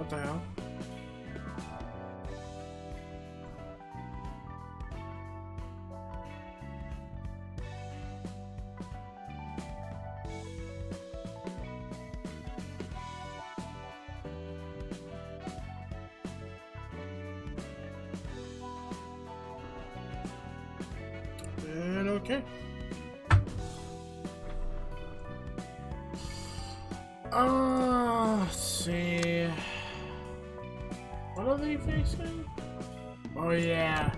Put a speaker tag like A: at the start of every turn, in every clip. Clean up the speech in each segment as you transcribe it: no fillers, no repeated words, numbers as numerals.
A: What the hell? And okay. Let's see. What are they facing? Oh yeah,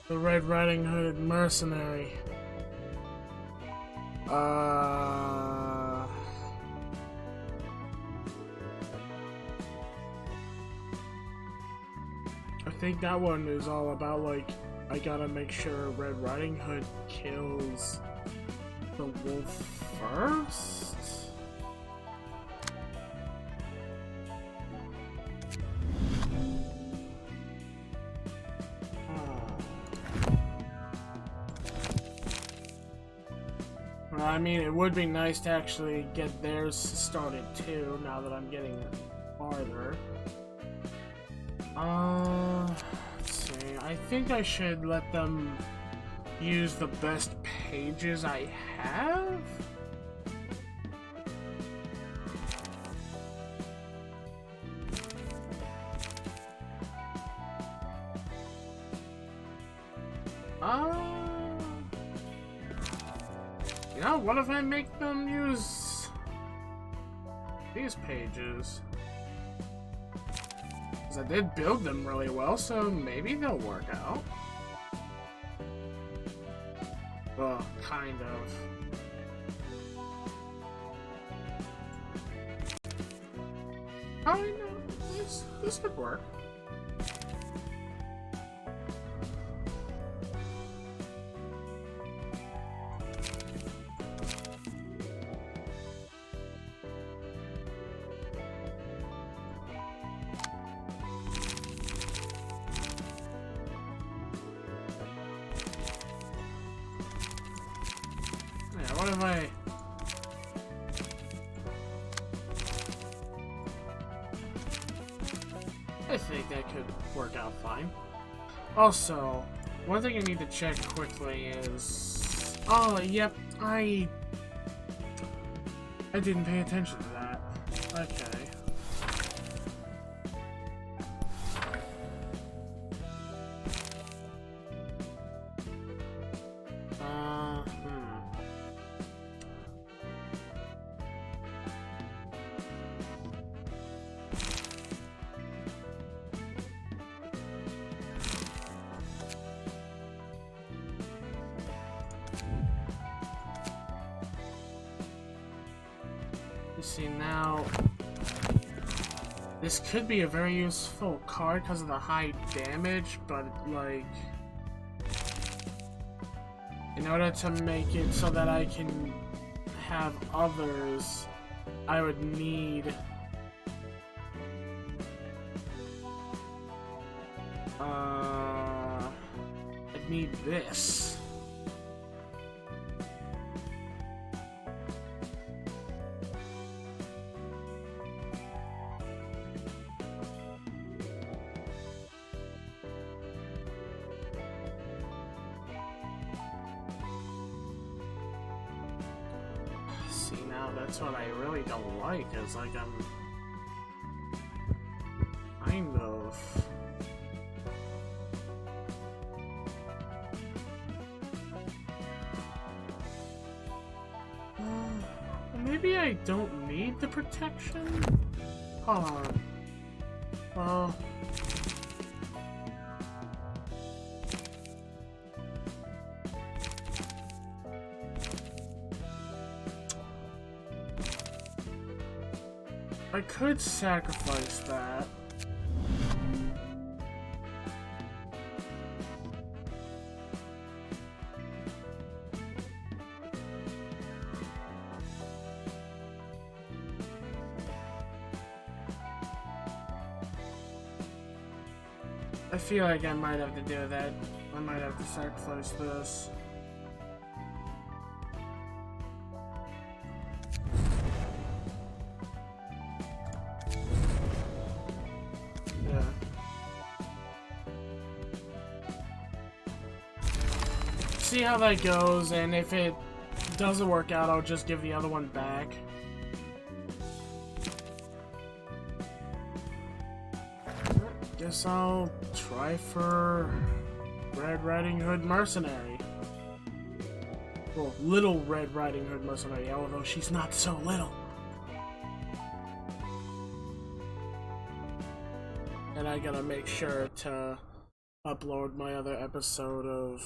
A: the Red Riding Hood mercenary. I think that one is all about, like, I gotta make sure Red Riding Hood kills the wolf first? Well, I mean, it would be nice to actually get theirs started too, now that I'm getting farther. Let's see. I think I should let them use the best pages I have? You know, what if I make them use these pages? Because I did build them really well, so maybe they'll work out. Well, kind of. Oh, no, this could work. What if I think that could work out fine. Also, one thing I need to check quickly is... Oh, yep, I didn't pay attention to that. Okay. See, now this could be a very useful card because of the high damage, but like in order to make it so that I can have others, I would need I'd need this. Now that's what I really don't like, is like I'm kind of maybe I don't need the protection? Hold on. Well, I could sacrifice that. I feel like I might have to do that. I might have to sacrifice this. see how that goes, and if it doesn't work out, I'll just give the other one back. Guess I'll try for Red Riding Hood Mercenary. Well, Little Red Riding Hood Mercenary, although she's not so little. And I gotta make sure to upload my other episode of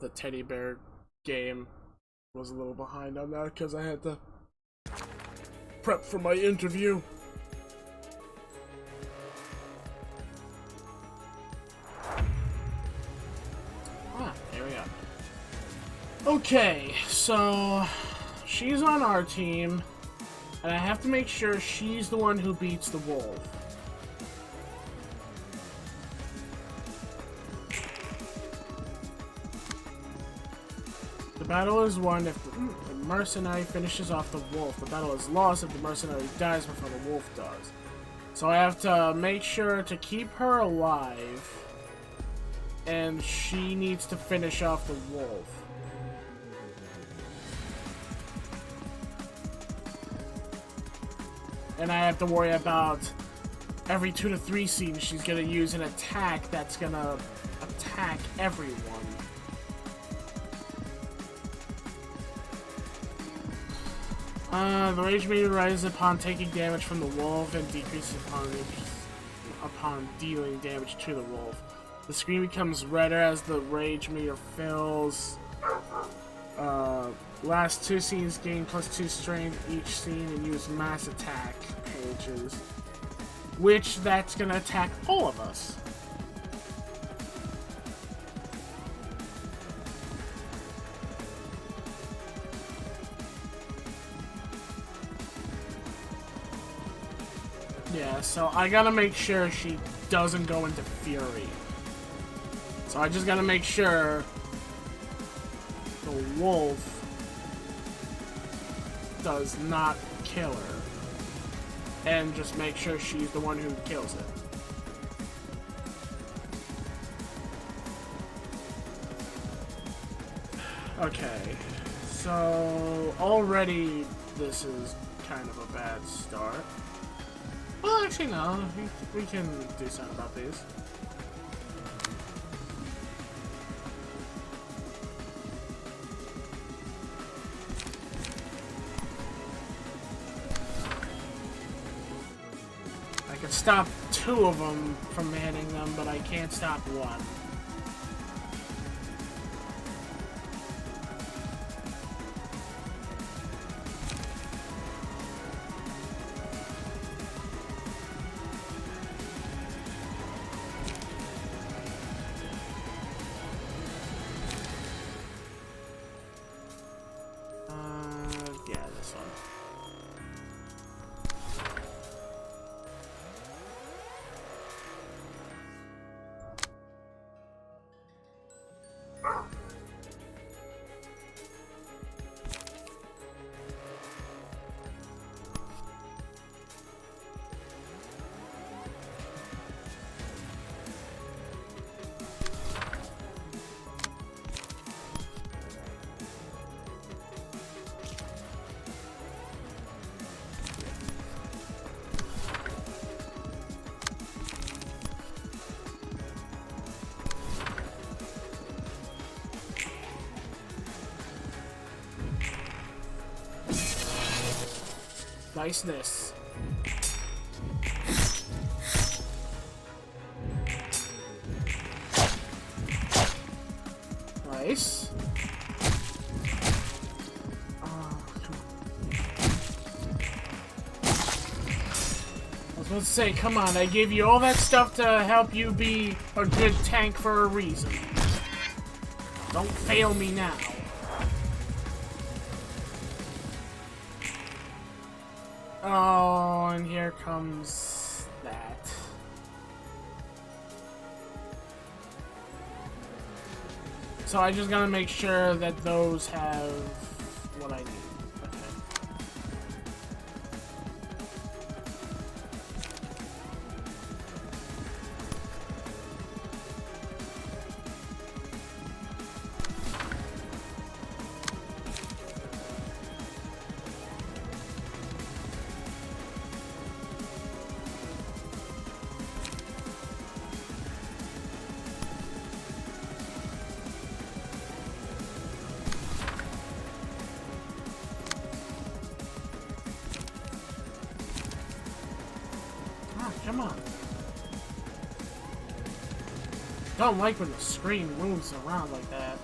A: the teddy bear game. Was a little behind on that because I had to prep for my interview. Ah, there we go. Okay, so she's on our team, and I have to make sure she's the one who beats the wolf. The battle is won if the mercenary finishes off the wolf. The battle is lost if the mercenary dies before the wolf does. So I have to make sure to keep her alive, and she needs to finish off the wolf. And I have to worry about every 2 to 3 scenes she's gonna use an attack that's gonna attack everyone. The rage meter rises upon taking damage from the wolf and decreases upon dealing damage to the wolf. The screen becomes redder as the rage meter fills. Last 2 scenes gain +2 strength each scene and use mass attack pages, which that's gonna attack all of us. Yeah, so I gotta make sure she doesn't go into fury. So I just gotta make sure the wolf does not kill her. And just make sure she's the one who kills it. Okay, so already this is kind of a bad start. Well, actually, no. We can do something about these. I can stop 2 of them from hitting them, but I can't stop 1. Yeah, this one. Niceness. Nice. I was about to say, come on, I gave you all that stuff to help you be a good tank for a reason. Don't fail me now. Oh, and here comes that. So I just gotta make sure that those have what I need. Come on. Don't like when the screen moves around like that.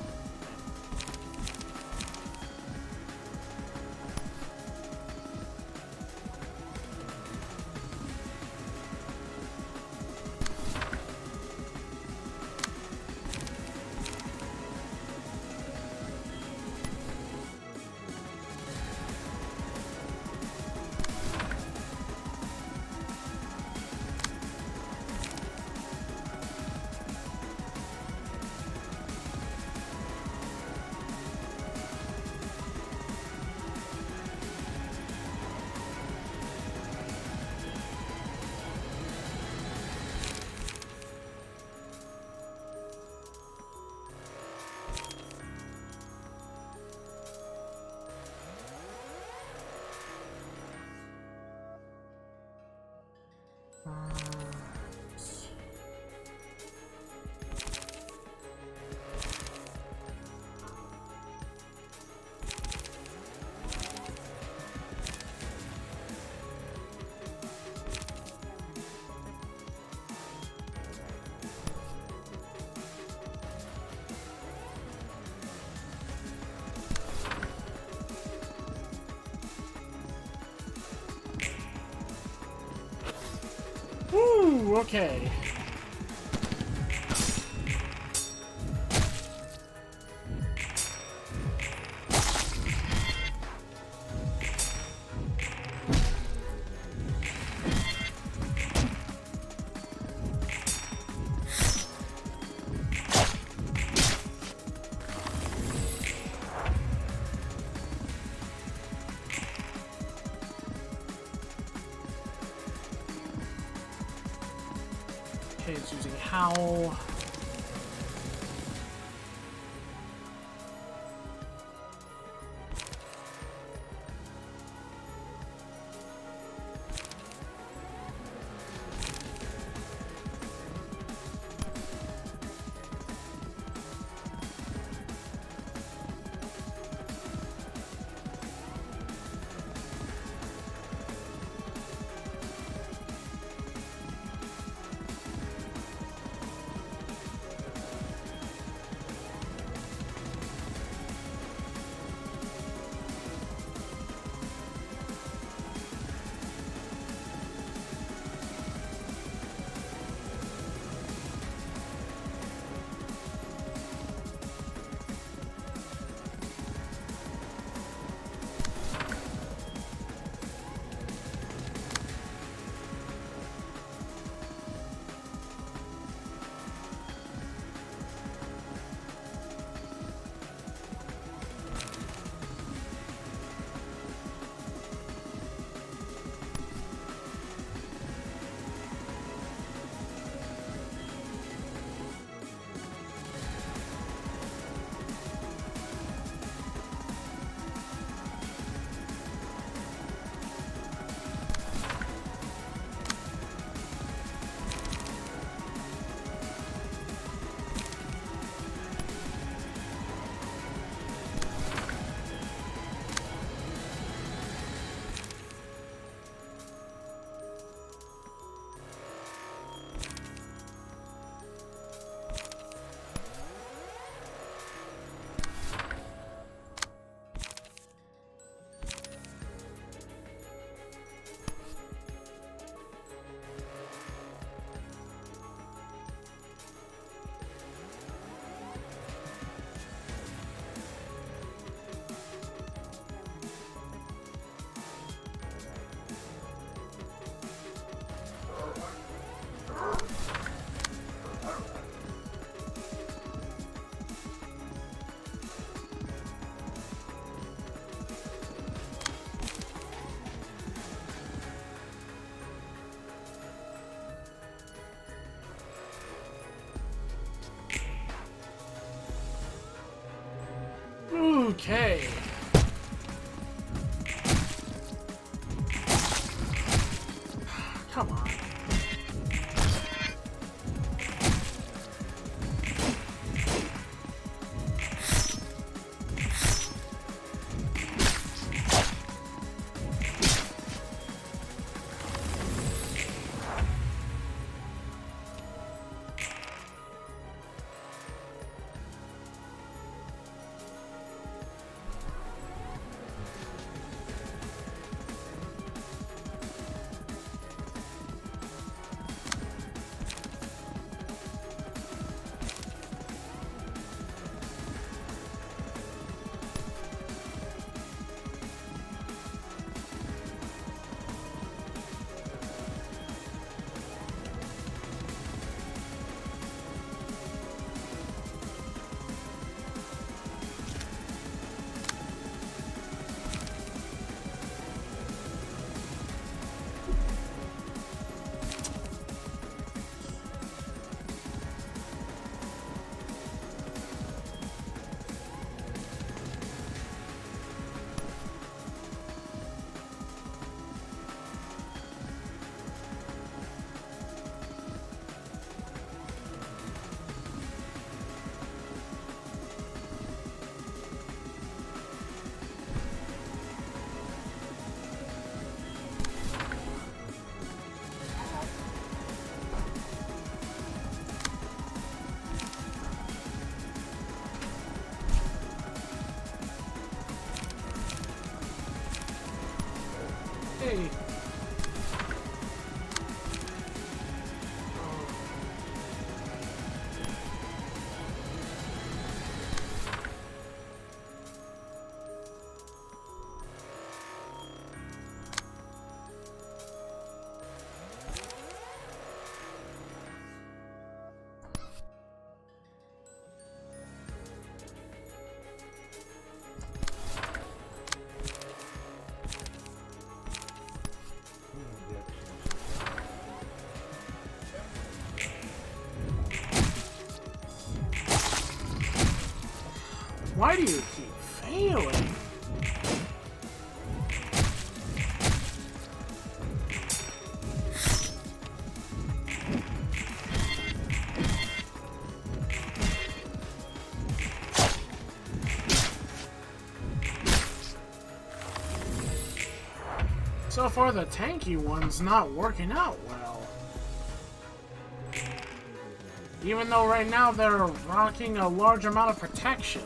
A: Ooh, okay. Okay, it's using Howl. Okay. Come on. away! Why do you keep failing? So far, the tanky one's not working out well. Even though right now they're rocking a large amount of protection.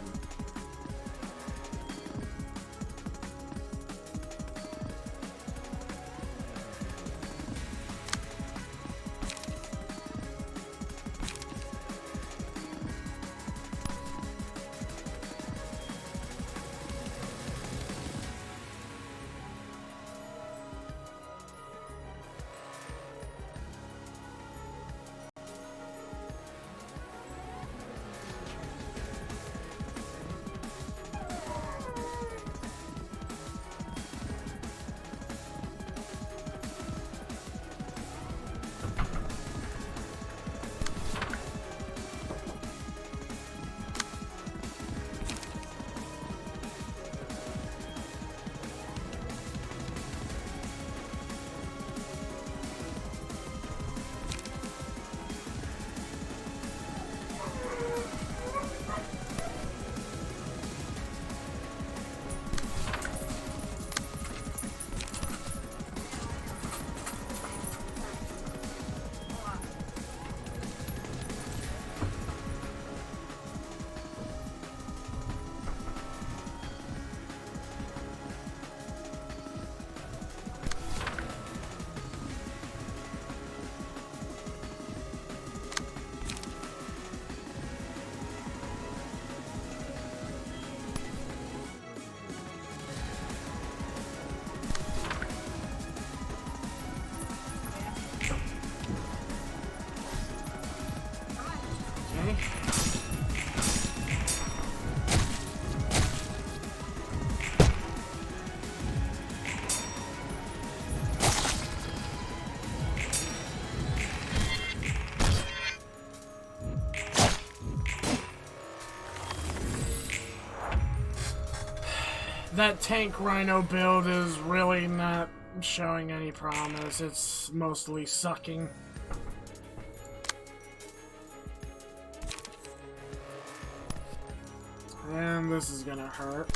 A: That tank rhino build is really not showing any promise. It's mostly sucking. And this is gonna hurt.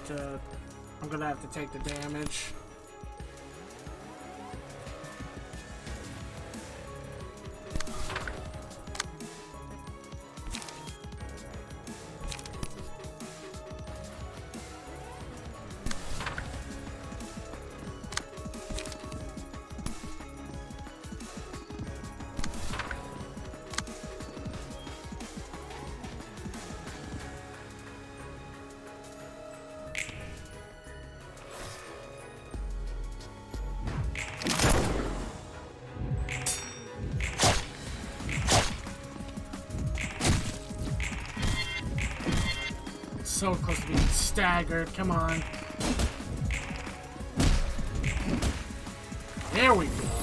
A: to... I'm gonna have to take the damage. So close to being staggered. Come on. There we go.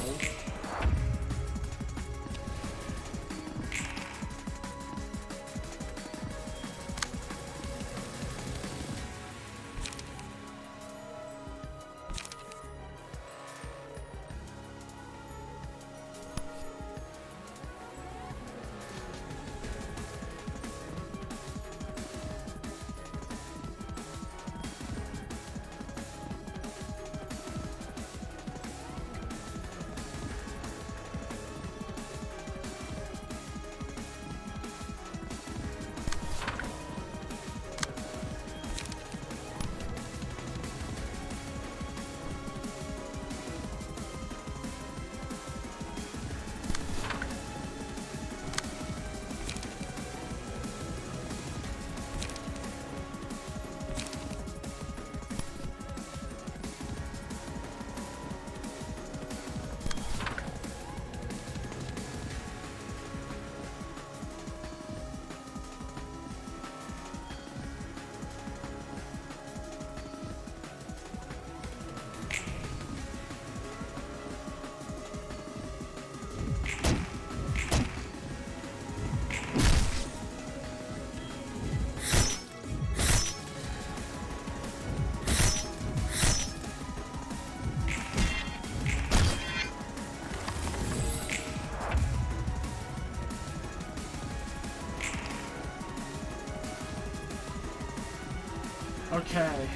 A: Okay.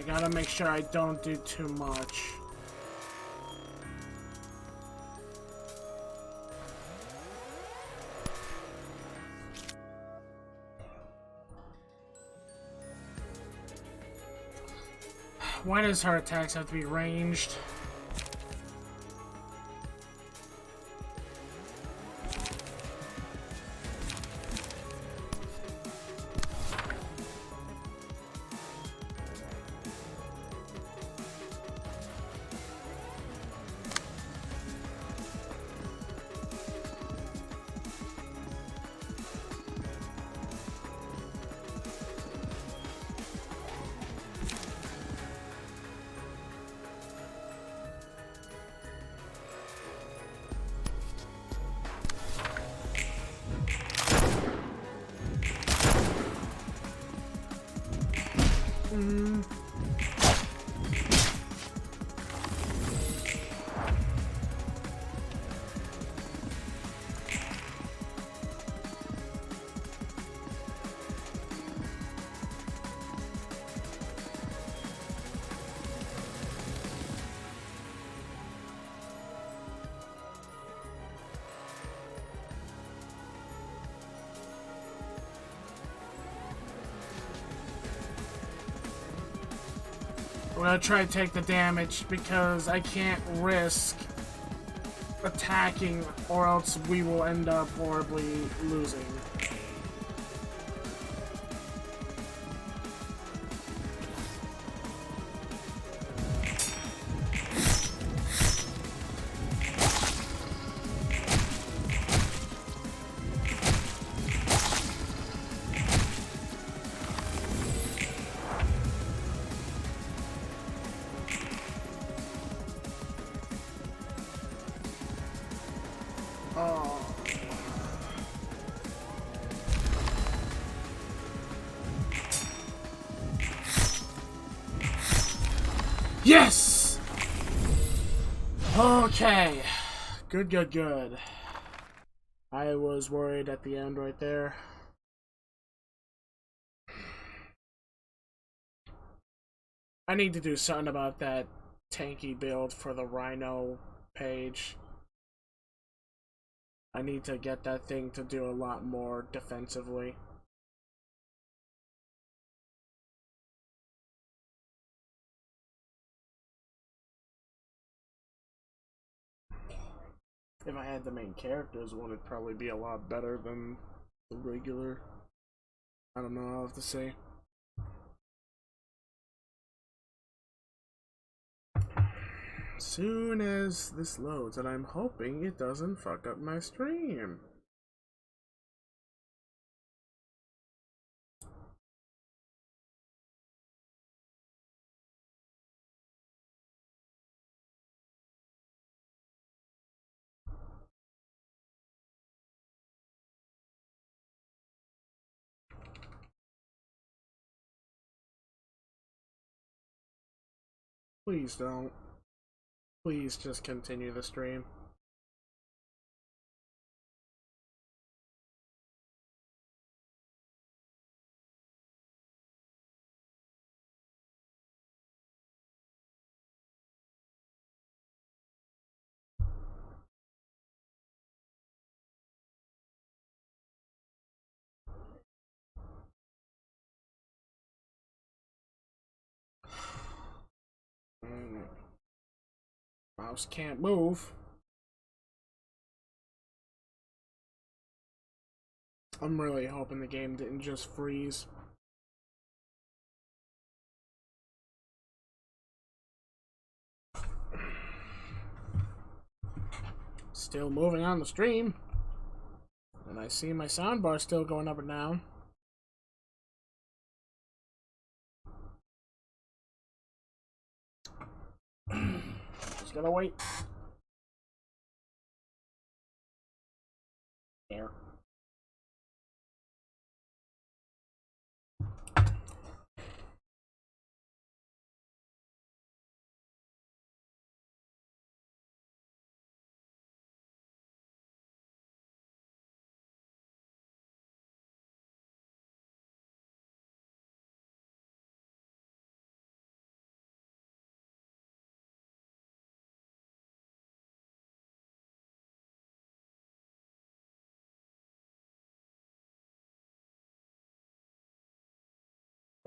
A: I gotta make sure I don't do too much. Why does her attacks have to be ranged? I'm gonna try to take the damage because I can't risk attacking or else we will end up horribly losing. Oh. Yes! Okay. Good, good, good. I was worried at the end right there. I need to do something about that tanky build for the Rhino page. I need to get that thing to do a lot more defensively. If I had the main characters, one would probably be a lot better than the regular. I don't know, I'll have to say. Soon as this loads, and I'm hoping it doesn't fuck up my stream. Please don't. Please just continue the stream. Mouse can't move. I'm really hoping the game didn't just freeze. Still moving on the stream. And I see my soundbar still going up and down. Just gotta wait. There.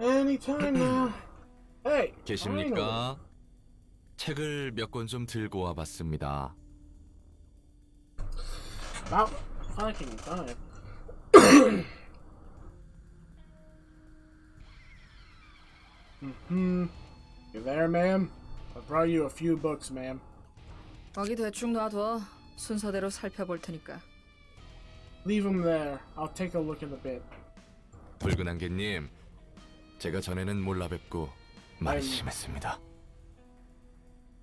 A: Anytime now. Hey,
B: 계십니까? 책을 몇 권 좀 들고 와봤습니다.
A: About fucking time. You there, ma'am? I brought you a few books, ma'am.
C: 거기 대충 놔둬. 순서대로 살펴볼 테니까.
A: Leave them there. I'll take a look in a bit.
B: 붉은 안개님, 제가 전에는 몰라 뵙고 말이 심했습니다.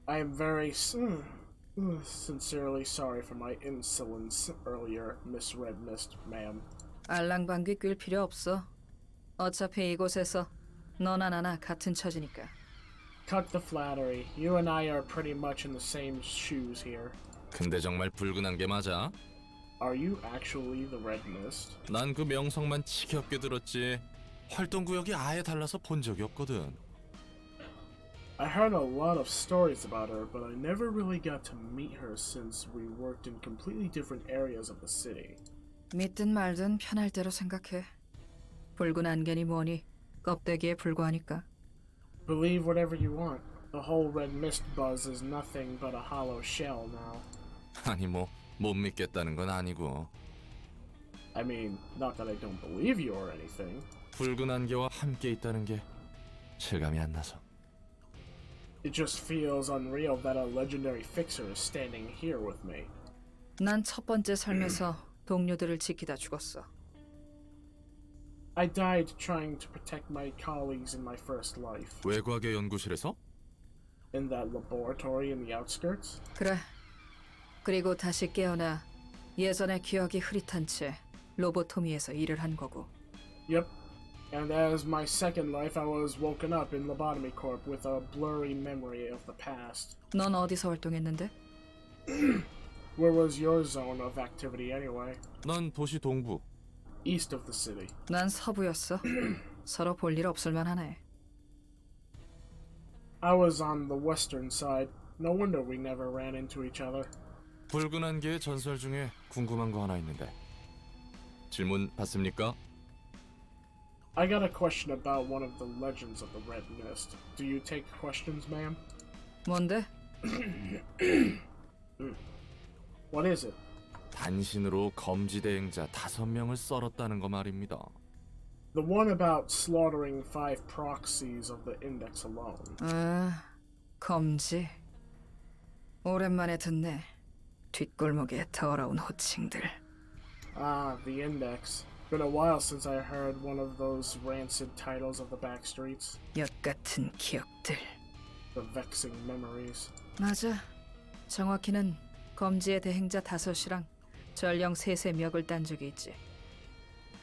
A: I am very sincerely sorry for my insolence earlier, Miss Red Mist, ma'am.
C: 알랑방귀 낄 필요 없어. 어차피 이곳에서 너나 나나 같은 처지니까.
A: Cut the flattery. You and I are pretty much in the same shoes here.
B: 근데 정말 붉은 안개 맞아?
A: Are you actually the Red Mist?
B: 난 그 명성만 지겹게 들었지. 활동 구역이 아예 달라서 본 적이 없거든.
A: I heard a lot of stories about her, but I never really got to meet her since we worked in completely different areas of the city.
C: 믿든 말든 편할 대로 생각해. 붉은 안개니 뭐니 껍데기에 불과하니까.
A: Believe whatever you want. The whole Red Mist buzz is nothing but a hollow shell now.
B: 아니 뭐 못 믿겠다는 건 아니고.
A: I mean, not that I don't believe you or anything.
B: 붉은 안개와 함께 있다는 게 실감이 안 나서.
A: It just feels unreal that a legendary fixer is standing here with me.
C: 난 첫 번째 삶에서 동료들을 지키다 죽었어.
A: I died trying to protect my colleagues in my first life.
B: 외과계 연구실에서?
A: In that laboratory in the outskirts?
C: 그래. 그리고 다시 깨어나 예전의 기억이 흐릿한 채 로보토미에서 일을 한 거고.
A: Yep. And as my second life, I was woken up in Lobotomy Corp with a blurry memory of the past.
C: 넌 어디서 활동했는데?
A: Where was your zone of activity anyway?
B: 난 도시 동부.
A: East of the city.
C: 난 서부였어. 서로 볼 일 없을 만하네.
A: I was on the western side. No wonder we never ran into each other.
B: 붉은 안개의 전설 중에 궁금한 거 하나 있는데. 질문 받습니까?
A: I got a question about one of the legends of the Red Mist. Do you take questions, ma'am?
C: 뭔데?
A: What is it?
B: 단신으로 검지 대행자 5명을 썰었다는 거 말입니다.
A: The one about slaughtering 5 proxies of the Index alone.
C: 아, 검지. 오랜만에 듣네. 뒷골목의 더러운 호칭들.
A: Ah, the Index. Been a while since I heard one of those rancid titles of the back streets.
C: 엿 같은 기억들.
A: The vexing memories.
C: 맞아. 정확히는 검지의 대행자 5이랑 전령 3의 멱을 딴 적이 있지.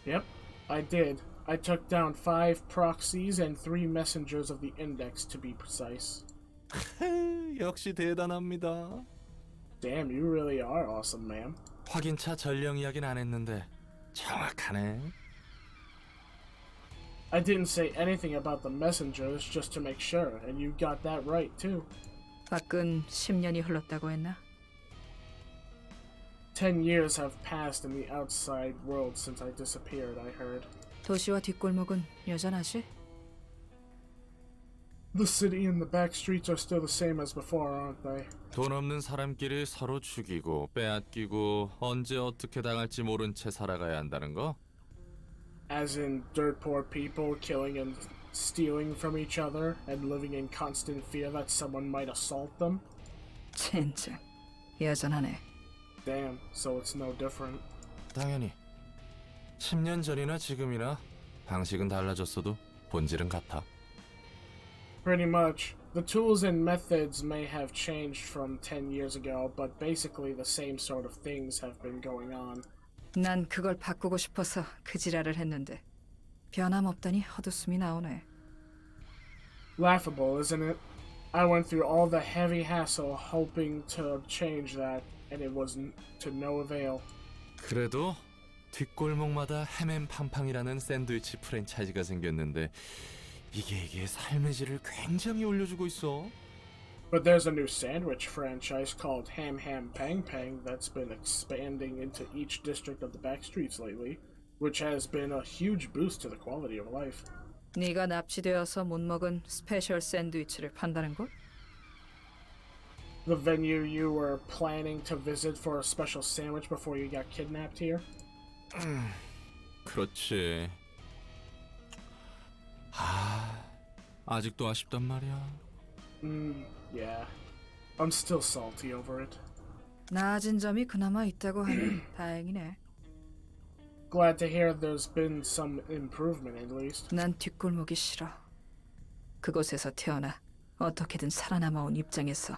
A: Yep, I did. I took down 5 proxies and 3 messengers of the Index to be precise.
B: 역시 대단합니다.
A: Damn, you really are awesome, ma'am.
B: 확인차 전령 이야기는 안 했는데 정확하네.
A: I didn't say anything about the messengers just to make sure, and you got that right too.
C: 밖은 10년이 흘렀다고 했나?
A: 10 years have passed in the outside world since I disappeared, I heard.
C: 도시와 뒷골목은 여전하지?
A: The city and the back streets are still the same as before, aren't they?
B: 돈 없는 사람끼리 서로 죽이고 빼앗기고 언제 어떻게 당할지 모른 채 살아가야 한다는 거?
A: As in dirt poor people killing and stealing from each other and living in constant fear that someone might assault them?
C: 젠장. 여전하네.
A: Damn, so it's no different.
B: 당연히 10년 전이나 지금이나 방식은 달라졌어도 본질은 같아.
A: Pretty much. The tools and methods may have changed from 10 years ago, but basically the same sort of things have been going on.
C: 난 그걸 바꾸고 싶어서 그 지랄을 했는데 변함없다니 헛웃음이 나오네.
A: Laughable, isn't it? I went through all the heavy hassle hoping to change that, and it was to no avail.
B: 그래도 뒷골목마다 해맨팡팡이라는 샌드위치 프랜차이즈가 생겼는데 이게 삶의 질을 굉장히 올려주고 있어.
A: But there's a new sandwich franchise called Ham Ham Pang Pang that's been expanding into each district of the back streets lately, which has been a huge boost to the quality of life.
C: 네가 납치되어서 못 먹은 스페셜 샌드위치를 판다는 걸?
A: The venue you were planning to visit for a special sandwich before you got kidnapped here?
B: 그렇지. 아직도 아쉽단 말이야.
A: Yeah. I'm still salty over it.
C: 나아진 점이 그나마 있다고 하니 다행이네.
A: Glad to hear there's been some improvement at least.
C: 난 뒷골목이 싫어. 그곳에서 태어나 어떻게든 살아남아온 입장에서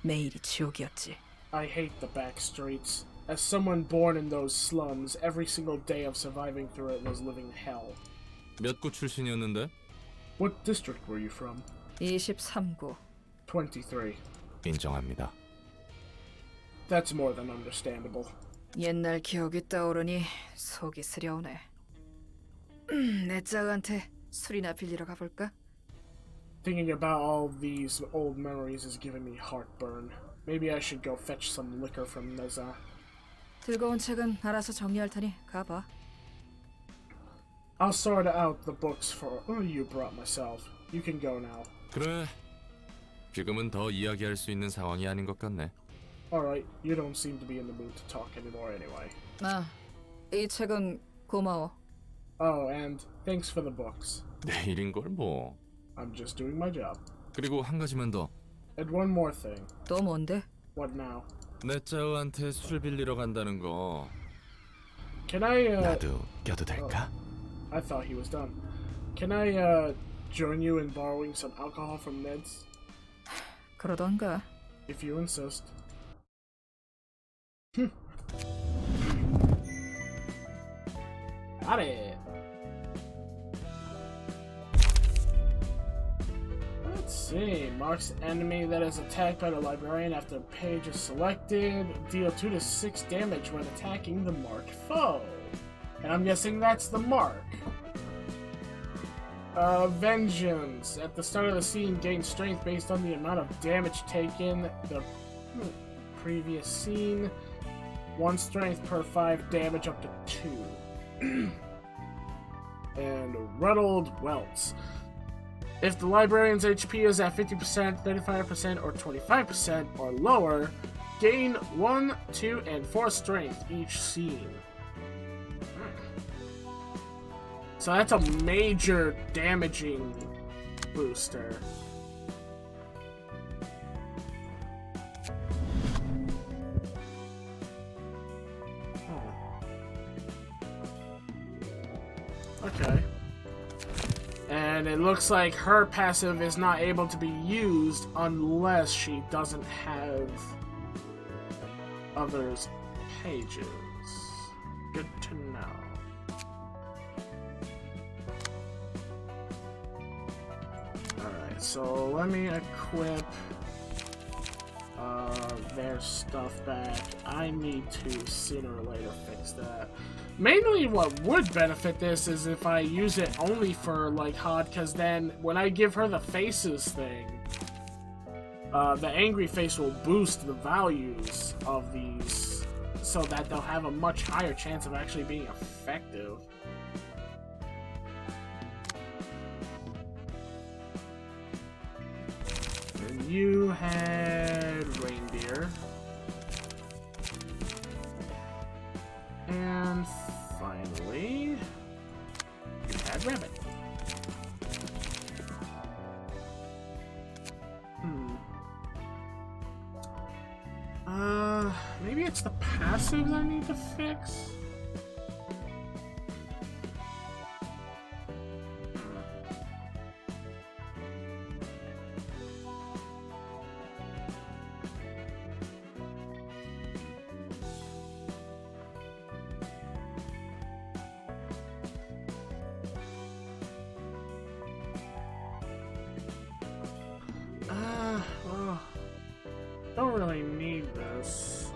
C: 매일이 지옥이었지.
A: I hate the back streets. As someone born in those slums, every single day of surviving through it was living hell.
B: 몇 구 출신이었는데?
A: What district were you from?
C: 23구.
A: 23.
B: 인정합니다.
A: That's more than understandable.
C: 옛날 기억이 떠오르니 속이 쓰려오네. 내 짝한테 술이나 빌리러 가볼까?
A: Thinking about all these old memories is giving me heartburn. Maybe I should go fetch some liquor from Neza.
C: 들고 온 책은 알아서 정리할 테니 가봐.
A: I'll sort out the books for you brought myself. You can go now.
B: 그래. 지금은 더 이야기할 수 있는 상황이 아닌 것 같네.
A: Alright, you don't seem to be in the mood to talk anymore anyway.
C: 아, 이 책은 고마워.
A: Oh, and thanks for the books.
B: 내일인 걸 뭐.
A: I'm just doing my job.
B: 그리고 한 가지만 더.
A: And one more thing.
C: 또 뭔데?
A: What now?
B: 내 짜우한테 술 빌리러 간다는 거
A: Can I,
B: 나도 껴도 될까?
A: I thought he was done. Can I, join you in borrowing some alcohol from Ned's?
C: 그러던가.
A: If you insist. Got it! Let's see. Marks enemy that is attacked by the librarian after a page is selected. Deal 2 to 6 damage when attacking the marked foe. And I'm guessing that's the mark. Vengeance. At the start of the scene, gain strength based on the amount of damage taken the previous scene. 1 strength per 5 damage up to 2. And Ruddled Welts. If the librarian's HP is at 50%, 35%, or 25% or lower, gain 1, 2, and 4 strength each scene. So that's a major damaging booster. Okay. And it looks like her passive is not able to be used unless she doesn't have others' pages. Good to know. Alright, so let me equip their stuff back. I need to sooner or later fix that. Mainly what would benefit this is if I use it only for like HOD, because then when I give her the faces thing, the angry face will boost the values of these so that they'll have a much higher chance of actually being effective. And you had reindeer. And finally, you had rabbit. Maybe it's the passives I need to fix? Well, don't really need this.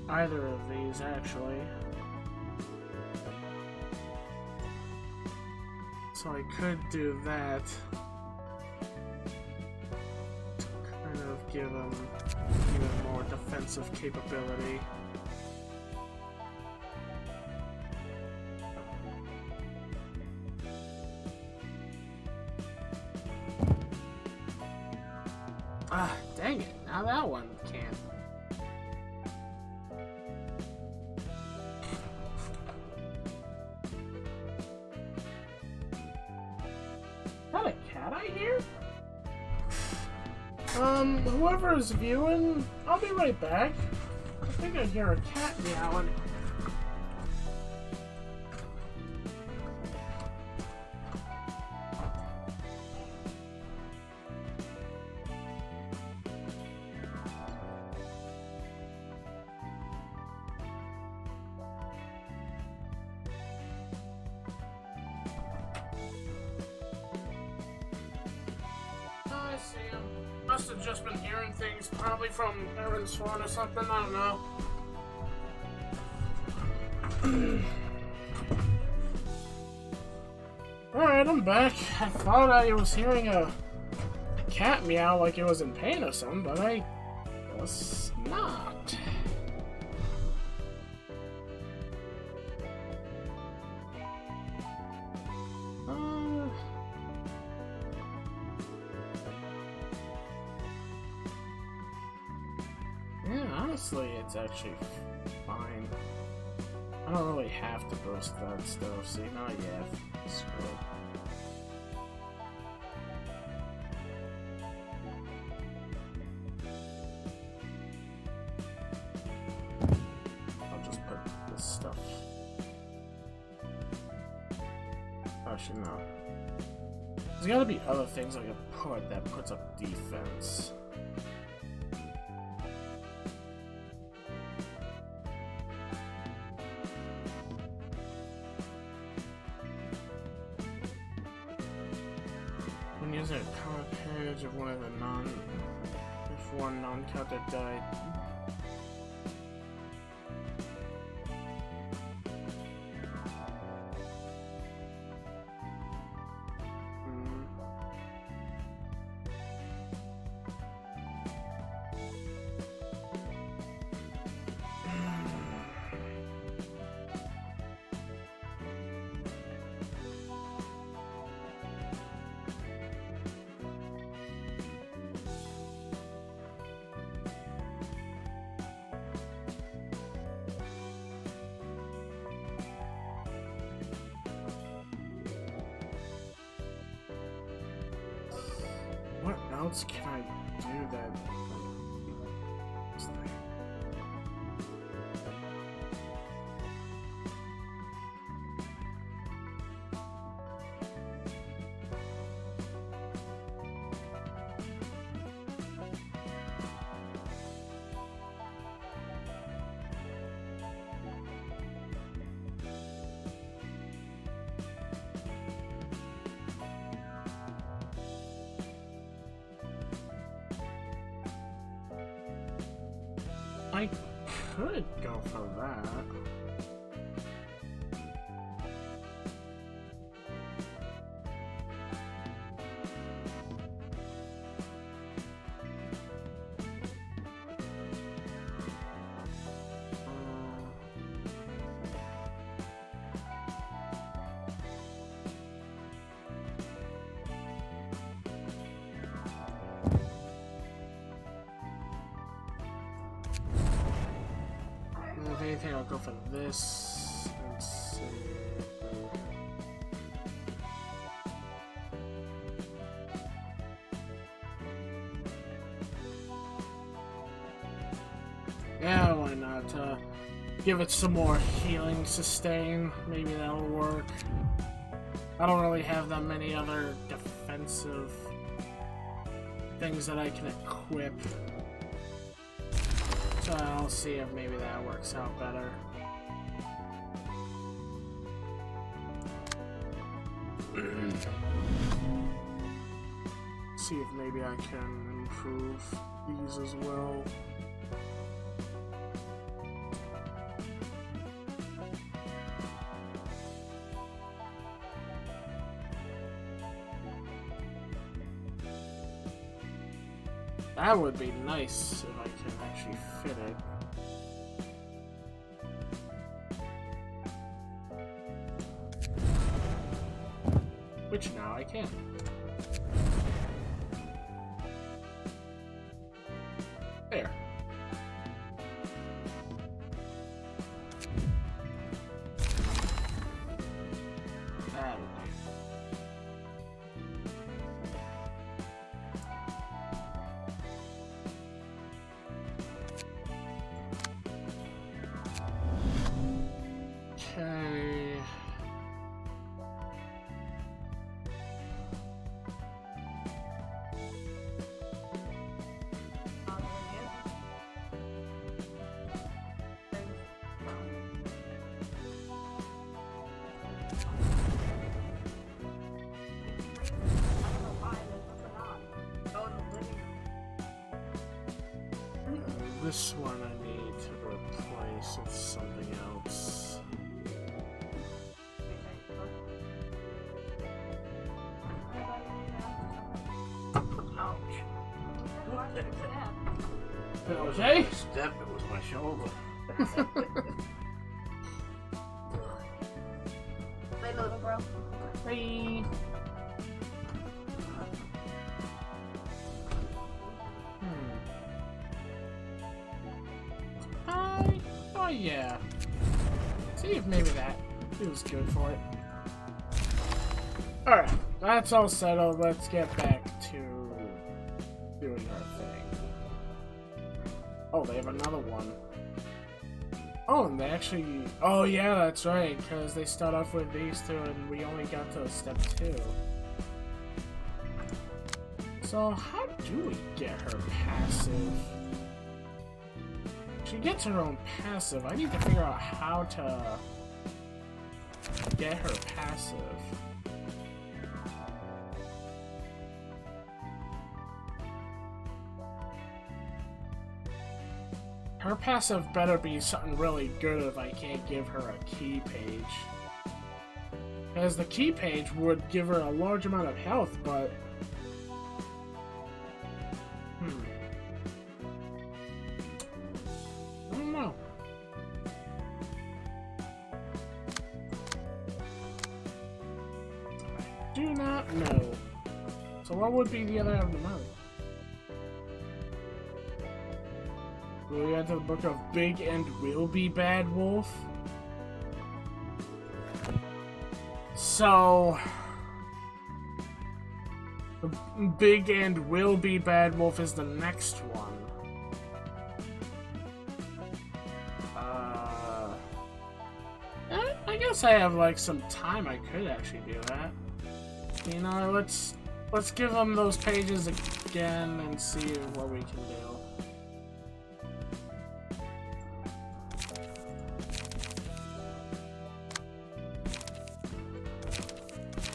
A: Either of these, actually. So I could do that. To kind of give them even more defensive capability. Ah, dang it. Now that one can't. Is that a cat I hear? Whoever's viewing, I'll be right back. I think I hear a cat meowing. I see him. Must have just been hearing things, probably from Aaron's phone or something, I don't know. Alright, I'm back. I thought I was hearing a cat meow like it was in pain or something, but I was not. Yeah, honestly, it's actually fine. I don't really have to boost that stuff, so not yet. Screw it. I'll just put this stuff. Actually, no. There's gotta be other things I can put that puts up defense. Advantage of one of the if one non-counter died. What else can I do that? I could go for that. If anything, I'll go for this and see. Yeah, why not? Give it some more healing sustain. Maybe that'll work. I don't really have that many other defensive things that I can equip. So I'll see if maybe that works out better. See if maybe I can improve these as well. That would be nice if I can actually fit it. Which now I can. There. That'll do. Okay. This one I need to replace with something else. Okay.
D: Step, it was my shoulder.
E: Say little bro.
A: Hey. Oh yeah. See if maybe that feels good for it. Alright, that's all settled. Let's get back to doing our thing. Oh, they have another one. Oh, and they actually... Oh yeah, that's right, because they start off with these two and we only got to step 2. So how do we get her passive? She gets her own passive. I need to figure out how to get her passive. Her passive better be something really good if I can't give her a key page. Because the key page would give her a large amount of health, but... I don't know. I do not know. So what would be the other half of the mouth? Will we enter the book of Big and Will Be Bad Wolf? So... the Big and Will Be Bad Wolf is the next one. I guess I have like some time. I could actually do that. You know, let's give them those pages again and see what we can do.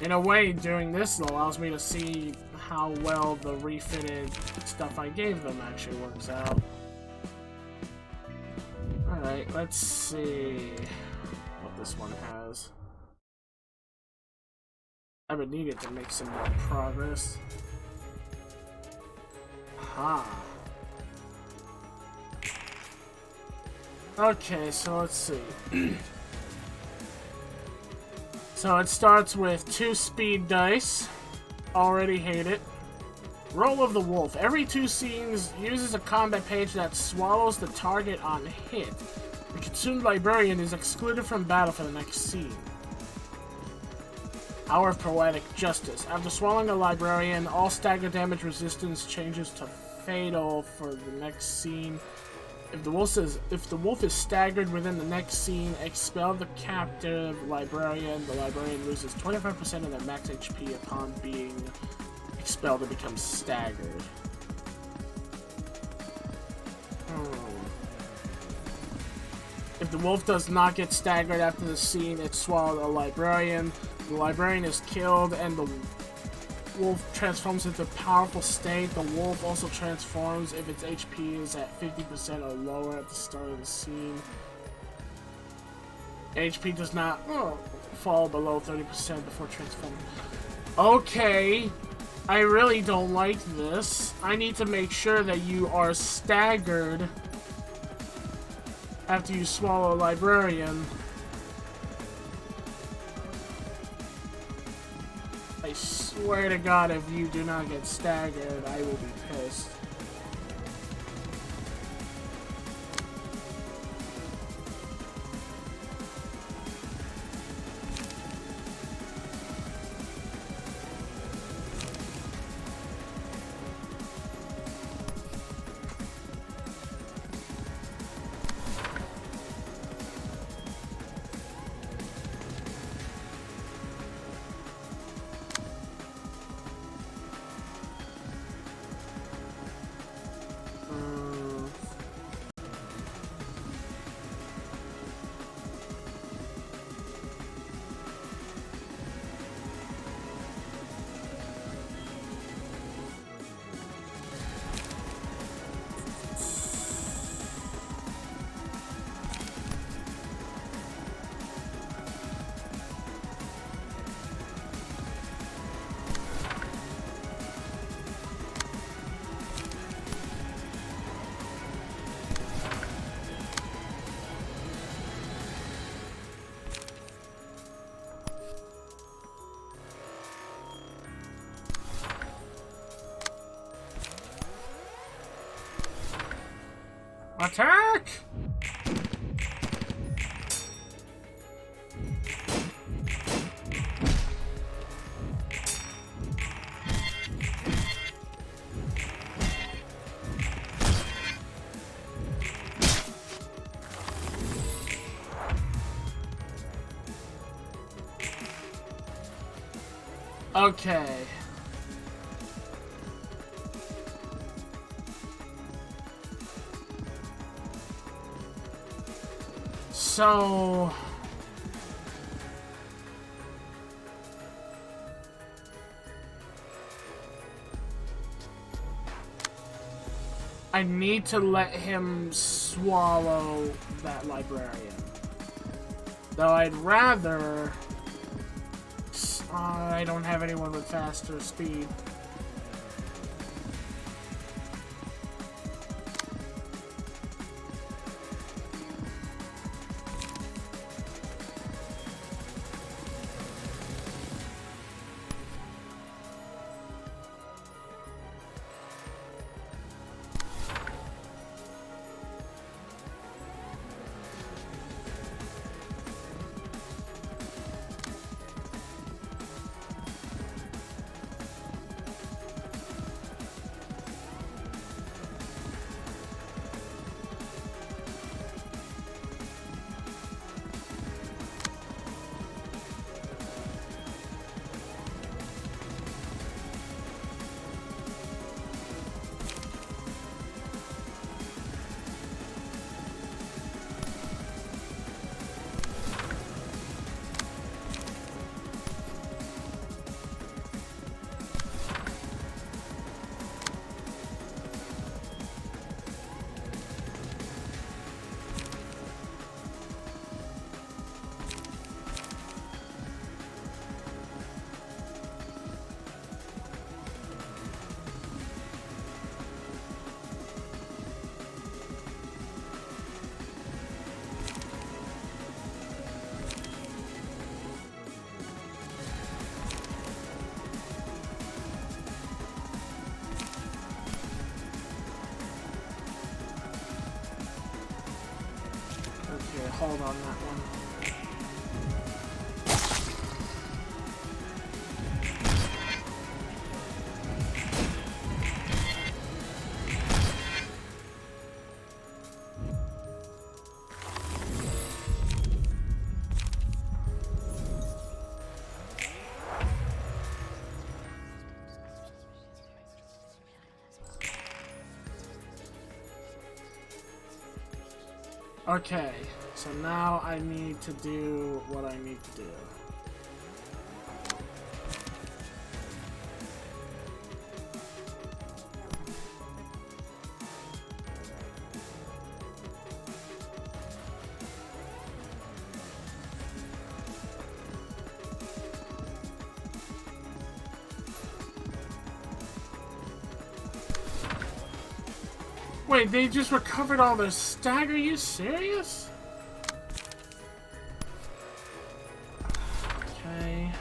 A: In a way, doing this allows me to see how well the refitted stuff I gave them actually works out. Alright, let's see what this one has. I would need it to make some more progress. Ha. Okay, so let's see. So it starts with 2 speed dice. Already hate it. Roll of the Wolf. Every 2 scenes uses a combat page that swallows the target on hit. The consumed librarian is excluded from battle for the next scene. Hour of Poetic Justice. After swallowing a librarian, all stagger damage resistance changes to fatal for the next scene. If the wolf is staggered within the next scene, expel the captive librarian. The librarian loses 25% of their max HP upon being expelled and becomes staggered. If the wolf does not get staggered after the scene, it swallowed a librarian. The librarian is killed and the wolf transforms into a powerful state. The wolf also transforms if its HP is at 50% or lower at the start of the scene. HP does not fall below 30% before transforming. Okay, I really don't like this. I need to make sure that you are staggered after you swallow a librarian. I swear to God, if you do not get staggered, I will be pissed. Attack! Okay. So... I need to let him swallow that librarian. Though I'd rather... I don't have anyone with faster speed. Okay, hold on that one. Okay, so now I need to do what I need to do. Wait, they just recovered all their stag? Are you serious? Okay.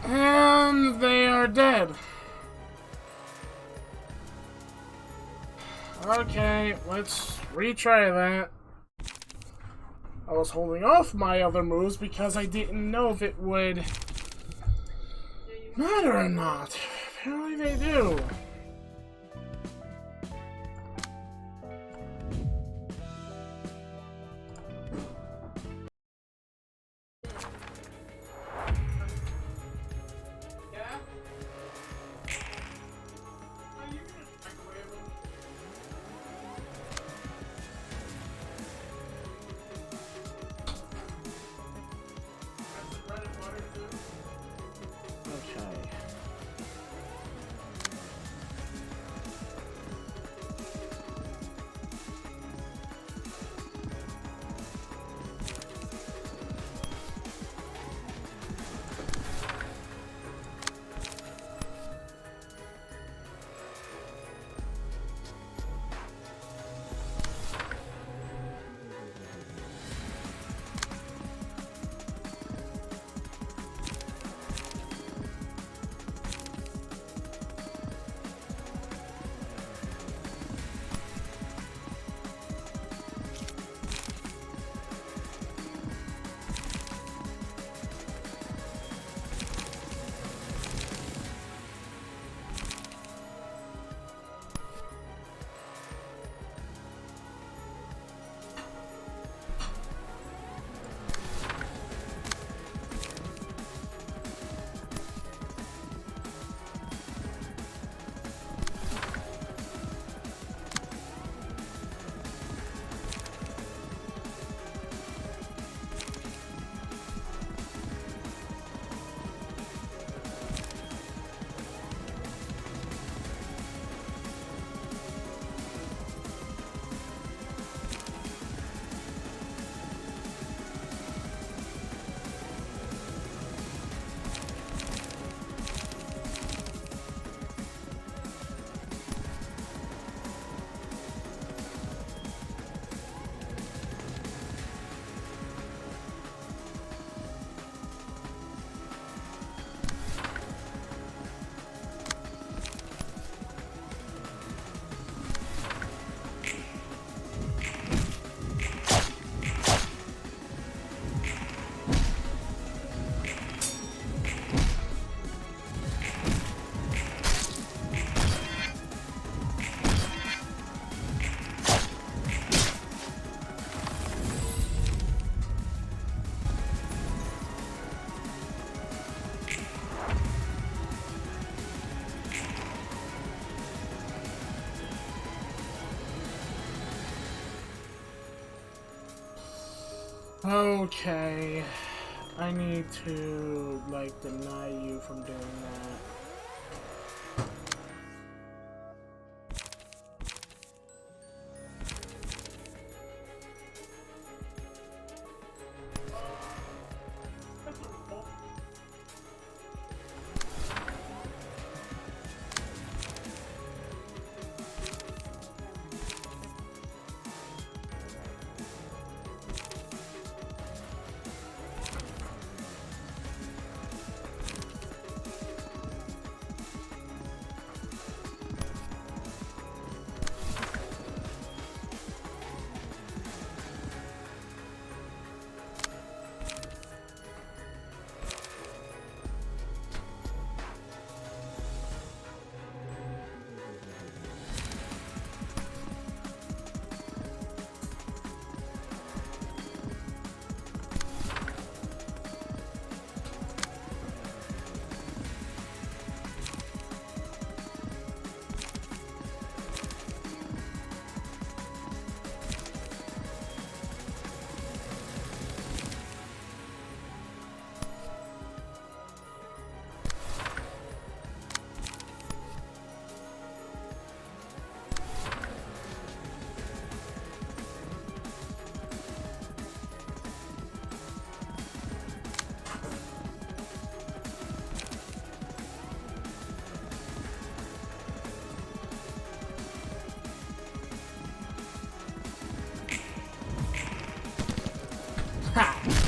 A: And they are dead. Okay, let's retry that. I was holding off my other moves because I didn't know if it would matter or not. Apparently they do. Okay. Okay. I need to, like, deny you from doing that. Ha!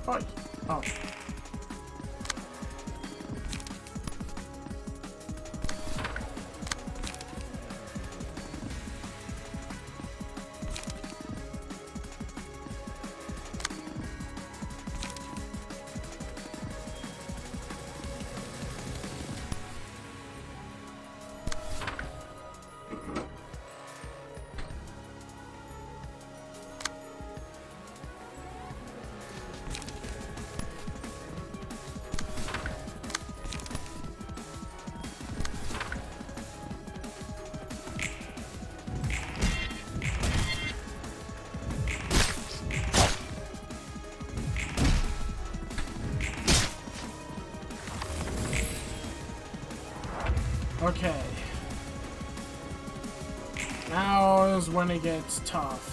A: Oi. Oh. Okay. Now is when it gets tough.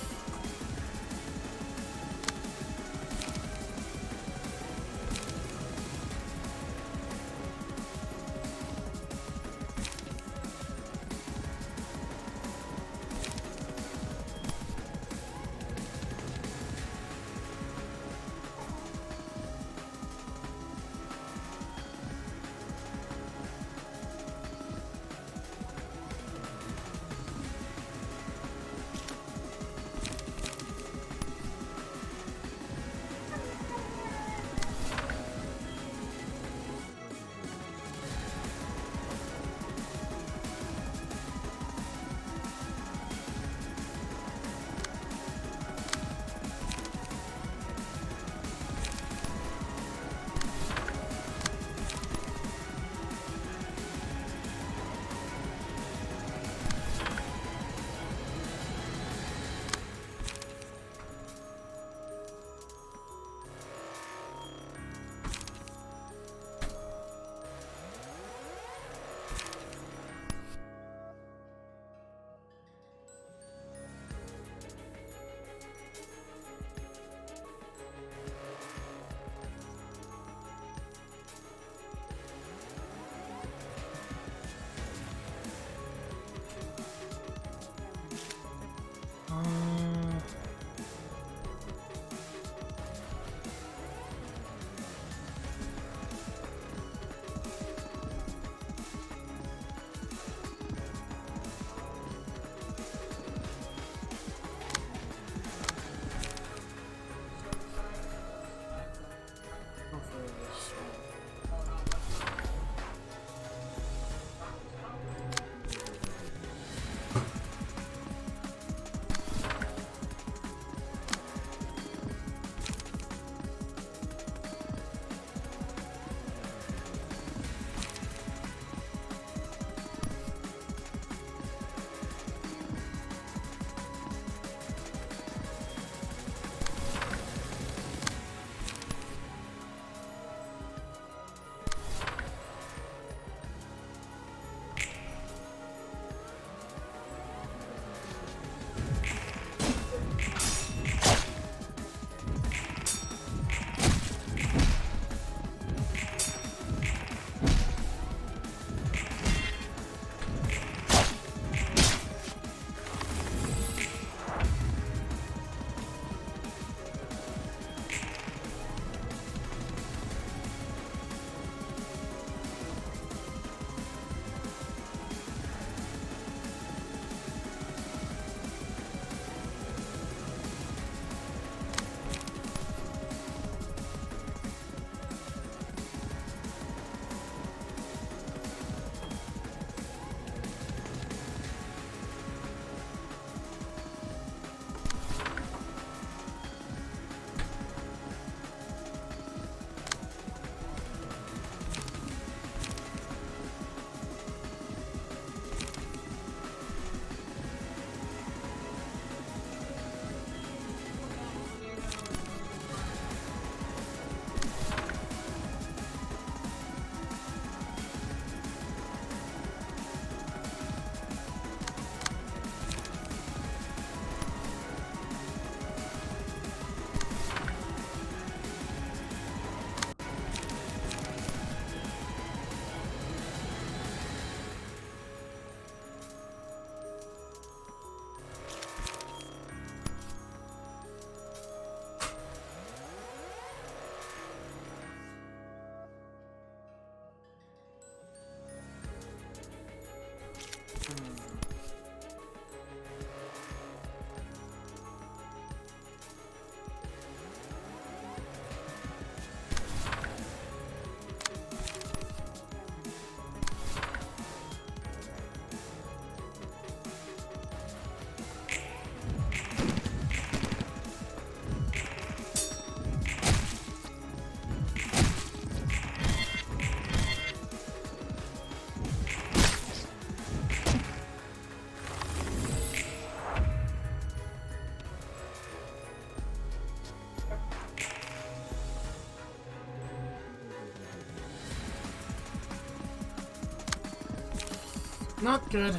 A: Not good.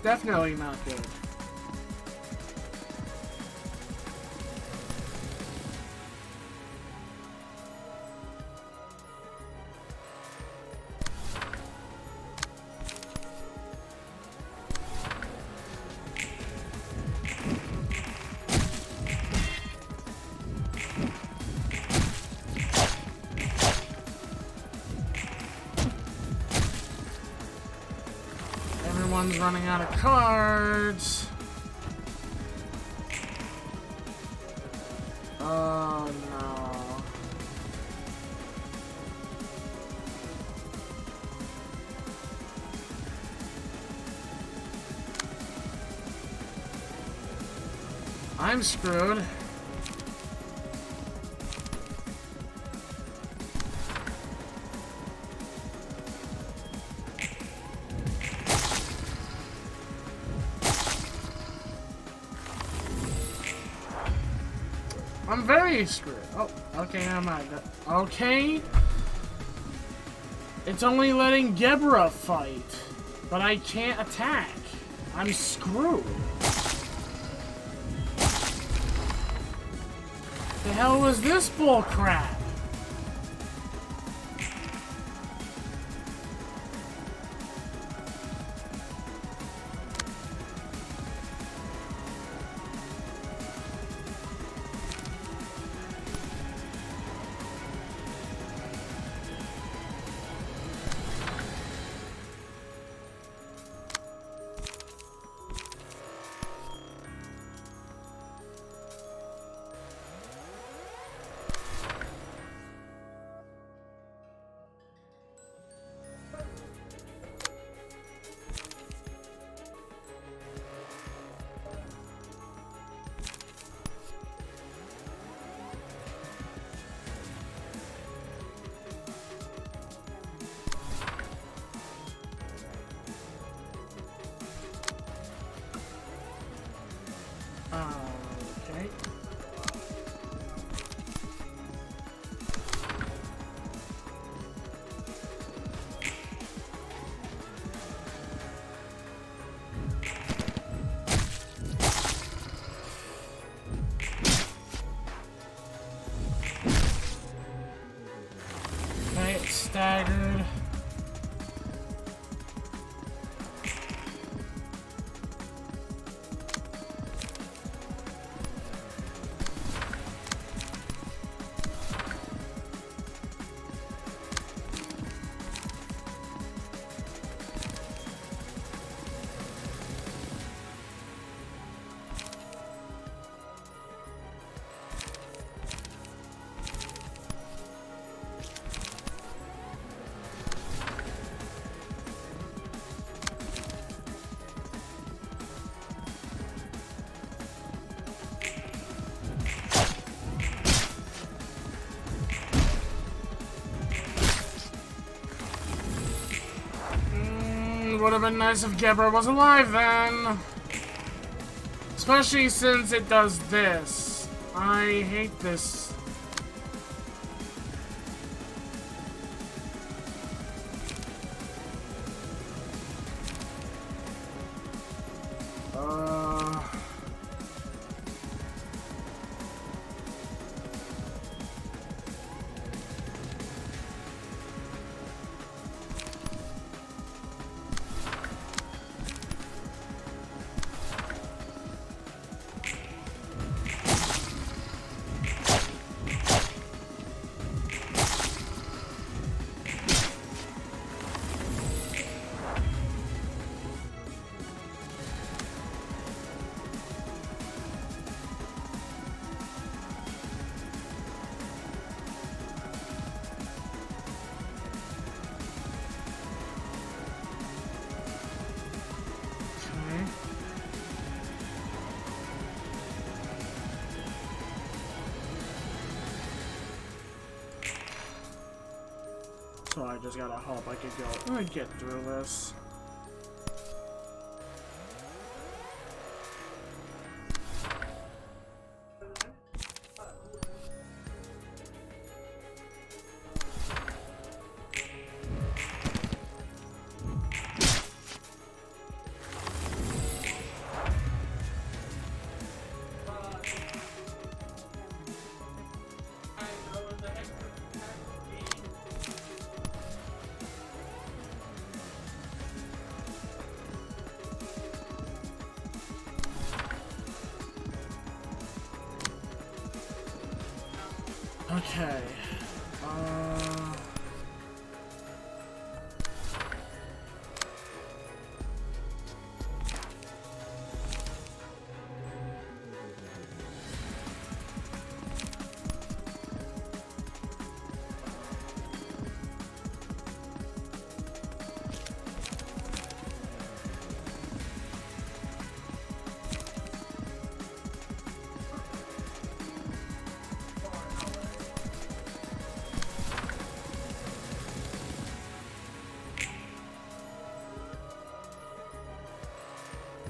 A: Definitely not good. Everyone's running out of cards. Oh no. I'm screwed. I'm very screwed. Oh, okay, never mind. Okay. It's only letting Gebra fight, but I can't attack. I'm screwed. The hell was this bull crap? Okay. Okay, it's staggered. Would have been nice if Gebra was alive then. Especially since it does this. I hate this. So I just gotta hope I could go and get through this. Okay.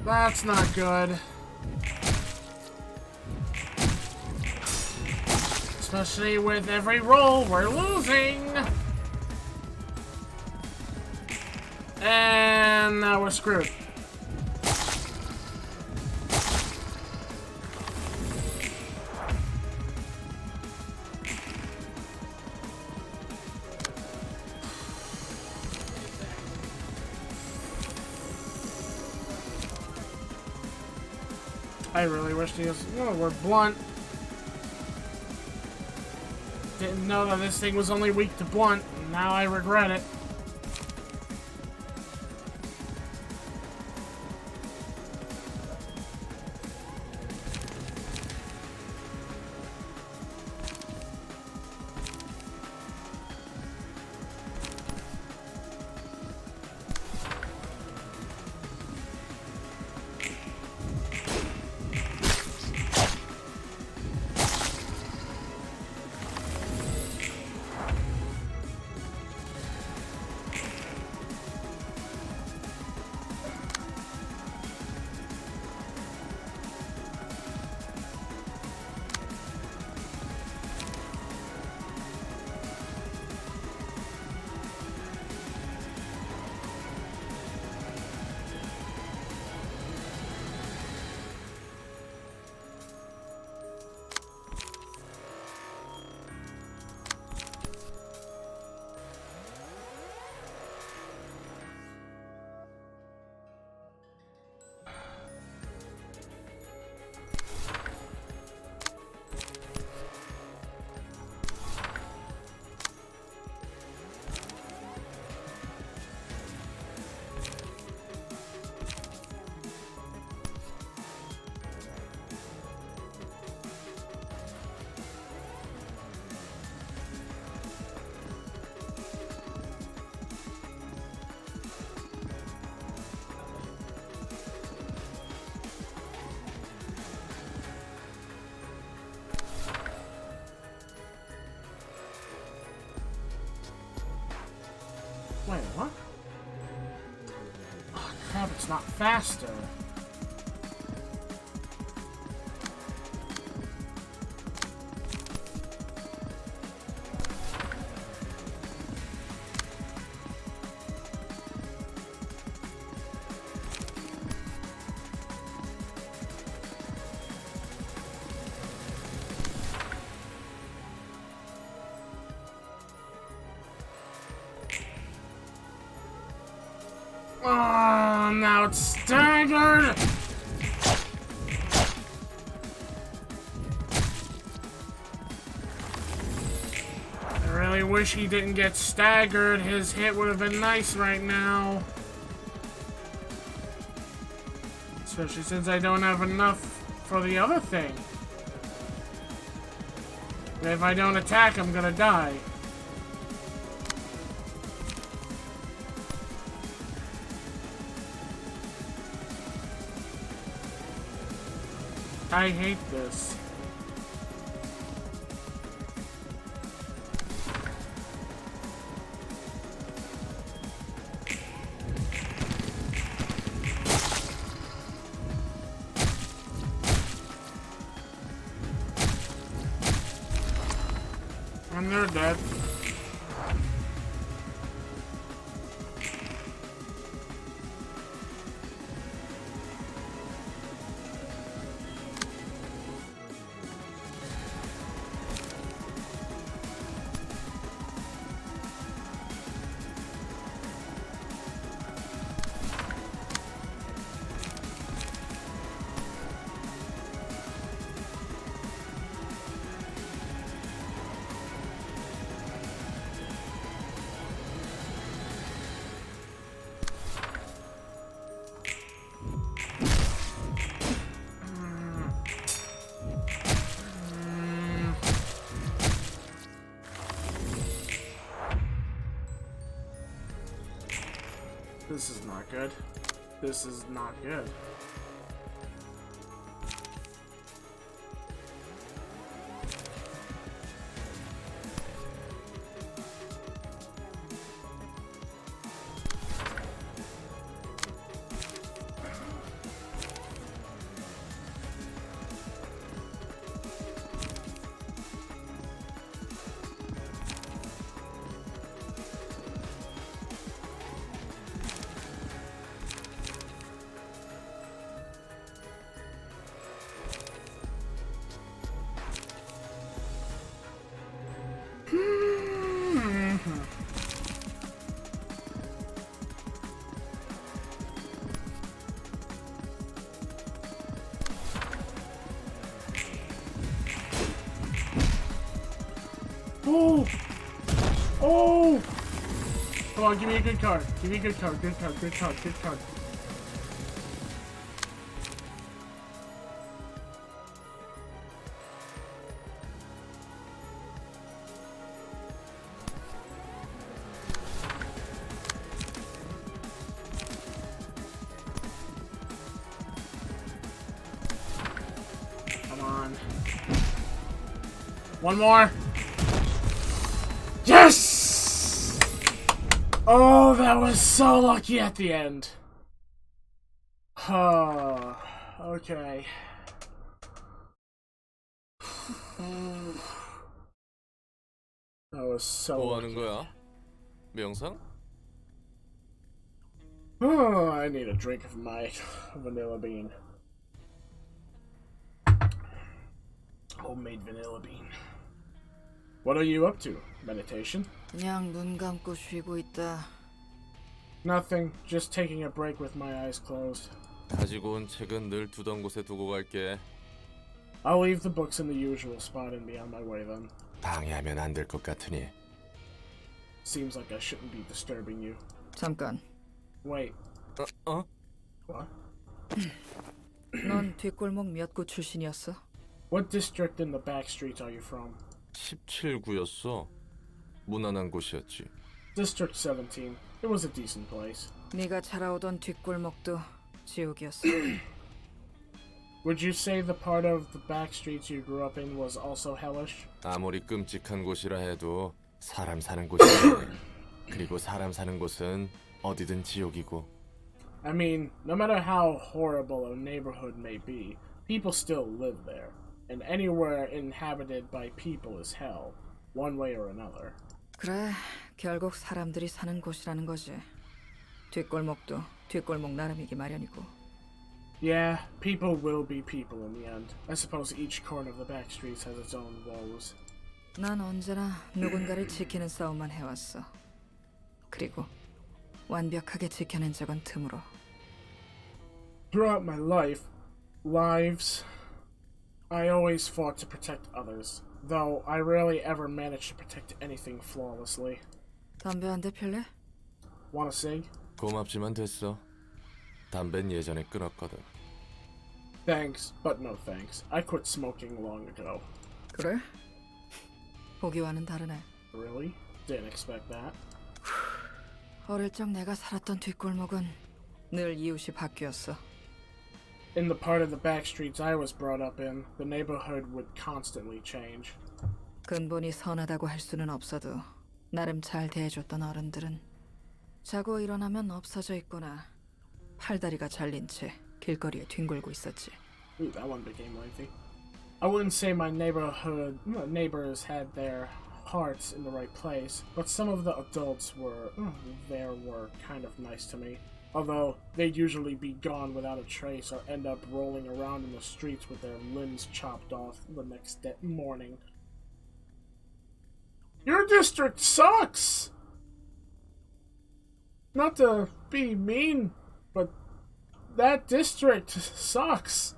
A: That's not good. Especially with every roll we're losing. And now we're screwed. I really wish these were blunt. Didn't know that this thing was only weak to blunt, and now I regret it. Wait, what? Oh, crap, it's not faster. Oh, now it's staggered! I really wish he didn't get staggered. His hit would have been nice right now. Especially since I don't have enough for the other thing. And if I don't attack, I'm gonna die. I hate this. And they're dead. This is not good. This is not good. Oh! Oh! Come on, give me a good card. Give me a good card. Good card. Good card. Good card. Come on. One more. Yes! Oh, that was so lucky at the end. Oh, okay. That was so
B: 뭐 하는
A: lucky.
B: 거야? 명상?
A: Oh, I need a drink of my vanilla bean. Homemade vanilla bean. What are you up to? Meditation?
C: 그냥 눈 감고 쉬고 있다.
A: Nothing. Just taking a break with my eyes closed.
B: 가지고 온 책은 늘 두던 곳에 두고 갈게.
A: I'll leave the books in the usual spot and be on my way then.
B: 방해하면 안 될 것 같으니.
A: Seems like I shouldn't be disturbing you.
C: 잠깐.
A: Wait.
B: 어?
A: What?
C: 넌 뒷골목 몇 구 출신이었어?
A: What district in the back streets are you from?
B: 17구였어. 무난한 곳이었지.
A: District 17. It was a decent place.
C: 네가 자라오던 뒷골목도 지옥이었어.
A: Would you say the part of the back streets you grew up in was also hellish?
B: 아무리 끔찍한 곳이라 해도 사람 사는 곳이지. 그리고 사람 사는 곳은 어디든 지옥이고.
A: I mean, no matter how horrible a neighborhood may be, people still live there. And anywhere inhabited by people is hell, one way or another.
C: 그래, 결국 사람들이 사는 곳이라는 거지. 뒷골목도 뒷골목 나름이기 마련이고.
A: Yeah, people will be people in the end. I suppose each corner of the back streets has its own woes.
C: 난 언제나 누군가를 지키는 싸움만 해왔어. 그리고 완벽하게 지켜낸 적은 드물어.
A: Throughout my lives, I always fought to protect others, though I rarely ever managed to protect anything flawlessly.
C: 담배 한 대 필래?
A: Want a cig?
B: 고맙지만 됐어. 담배는 예전에 끊었거든.
A: Thanks, but no thanks. I quit smoking long ago.
C: 그래? 보기와는 다르네.
A: Really? Didn't expect that.
C: 어릴 적 내가 살았던 뒷골목은 늘 이웃이 바뀌었어.
A: In the part of the back streets I was brought up in, the neighborhood would constantly change.
C: 근본이 선하다고 할 수는 없어도 나름 잘 대해줬던 어른들은 자고 일어나면 없어져 있거나 팔다리가 잘린 채 길거리에 뒹굴고 있었지.
A: Ooh, that one became lengthy. I wouldn't say my neighbors had their hearts in the right place, but some of the adults were kind of nice to me. Although they'd usually be gone without a trace or end up rolling around in the streets with their limbs chopped off the next morning. Your district sucks! Not to be mean, but that district sucks.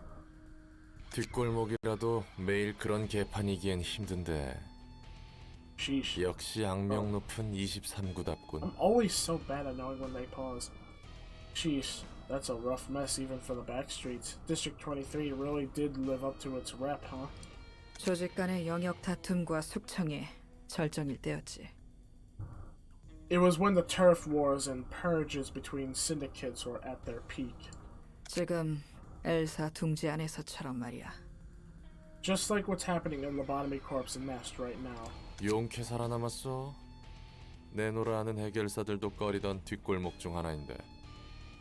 B: 뒷골목이라도 매일 그런 개판이기엔 힘든데.
A: Sheesh.
B: 역시 악명 높은 23구답군.
A: I'm always so bad at knowing when they pause. Sheesh, that's a rough mess even for the back streets. District 23 really did live up to its rep, huh?
C: 조직 간의 영역 다툼과 숙청이 절정일 때였지.
A: It was when the turf wars and purges between syndicates were at their peak.
C: 지금 엘사 둥지 안에서처럼 말이야.
A: Just like what's happening in Lobotomy Corp's nest right now.
B: 용케 살아남았어. 내노라 하는 해결사들도 꺼리던 뒷골목 중 하나인데.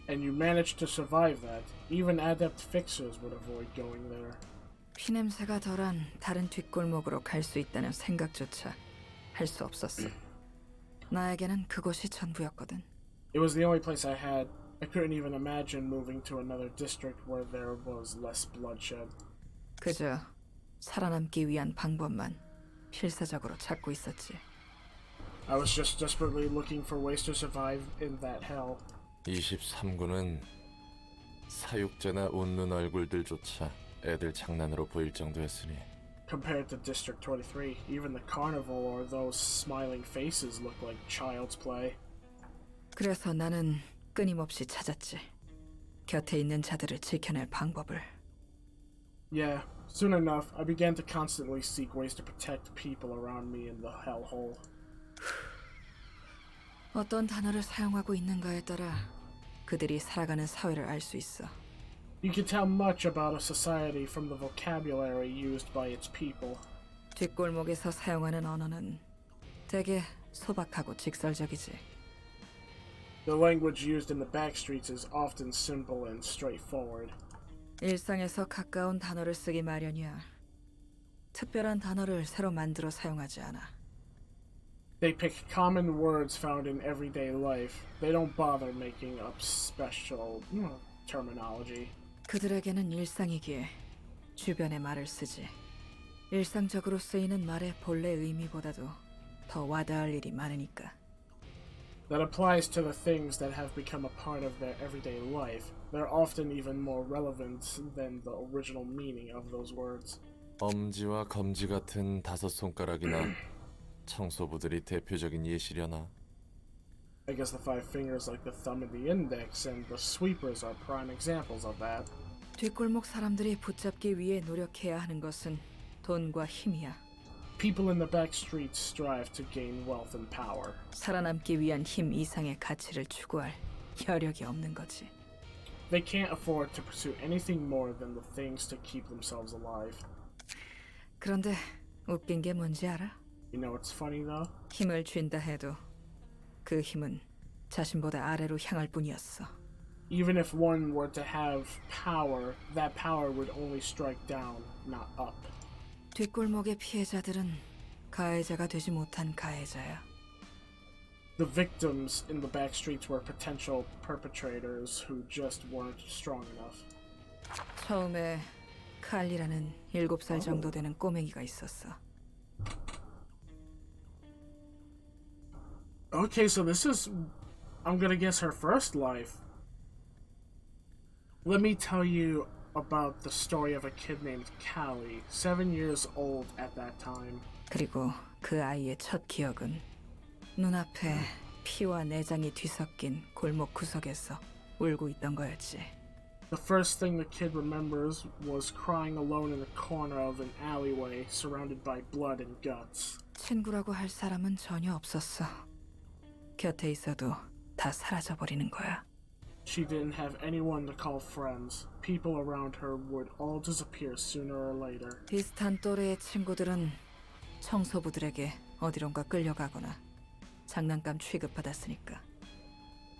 A: And you managed to survive that. Even adept fixers would avoid going there.
C: 피냄새가 덜한 다른 뒷골목으로 갈 수 있다는 생각조차 할 수 없었어. 나에게는 그곳이 전부였거든.
A: It was the only place I had. I couldn't even imagine moving to another district where there was less bloodshed.
C: 그저 살아남기 위한 방법만 필사적으로 찾고 있었지.
A: I was just desperately looking for ways to survive in that hell.
B: 23구는 사육제나 웃는 얼굴들조차 애들 장난으로 보일 정도였으니.
A: Compared to District 23, even the carnival or those smiling faces look like child's play.
C: 그래서 나는 끊임없이 찾았지. 곁에 있는 자들을 지켜낼 방법을.
A: Yeah, soon enough, I began to constantly seek ways to protect people around me in the hellhole.
C: 어떤 단어를 사용하고 있는가에 따라 그들이 살아가는 사회를 알 수 있어.
A: You can tell much about a society from the vocabulary used by its people.
C: 뒷골목에서 사용하는 언어는 되게 소박하고 직설적이지.
A: The language used in the backstreets is often simple and straightforward.
C: 일상에서 가까운 단어를 쓰기 마련이야. 특별한 단어를 새로 만들어 사용하지 않아.
A: They pick common words found in everyday life. They don't bother making up special terminology.
C: 그들에게는 일상이기에 주변의 말을 쓰지. 일상적으로 쓰이는 말의 본래 의미보다도 더 와닿을 일이 많으니까.
A: That applies to the things that have become a part of their everyday life. They're often even more relevant than the original meaning of those words.
B: 엄지와 검지 같은 다섯 손가락이나 청소부들이 대표적인 예시려나.
A: I guess the five fingers like the thumb and the index and the sweepers are prime examples of that.
C: 뒷골목 사람들이 붙잡기 위해 노력해야 하는 것은 돈과 힘이야.
A: People in the back streets strive to gain wealth and power.
C: 살아남기 위한 힘 이상의 가치를 추구할 여력이 없는 거지.
A: They can't afford to pursue anything more than the things to keep themselves alive.
C: 그런데 웃긴 게 뭔지 알아?
A: You know what's funny though?
C: 힘을 쥔다 해도 그 힘은 자신보다 아래로 향할 뿐이었어.
A: Even if one were to have power, that power would only strike down, not up.
C: 뒷골목의 피해자들은 가해자가 되지 못한 가해자야.
A: The victims in the back streets were potential perpetrators who just weren't strong enough.
C: 처음에 칼리라는 7살 정도 되는 꼬맹이가 있었어.
A: Okay, so this is, I'm gonna guess her first life. Let me tell you about the story of a kid named Callie, 7 years old at that time.
C: 그리고 그 아이의 첫 기억은 눈앞에 피와 내장이 뒤섞인 골목 구석에서 울고 있던 거였지.
A: The first thing the kid remembers was crying alone in the corner of an alleyway surrounded by blood and guts.
C: 친구라고 할 사람은 전혀 없었어. 곁에 있어도 다 사라져버리는 거야.
A: She didn't have anyone to call friends. People around her would all disappear sooner or later.
C: 비슷한 또래의 친구들은 청소부들에게 어디론가 끌려가거나 장난감 취급받았으니까.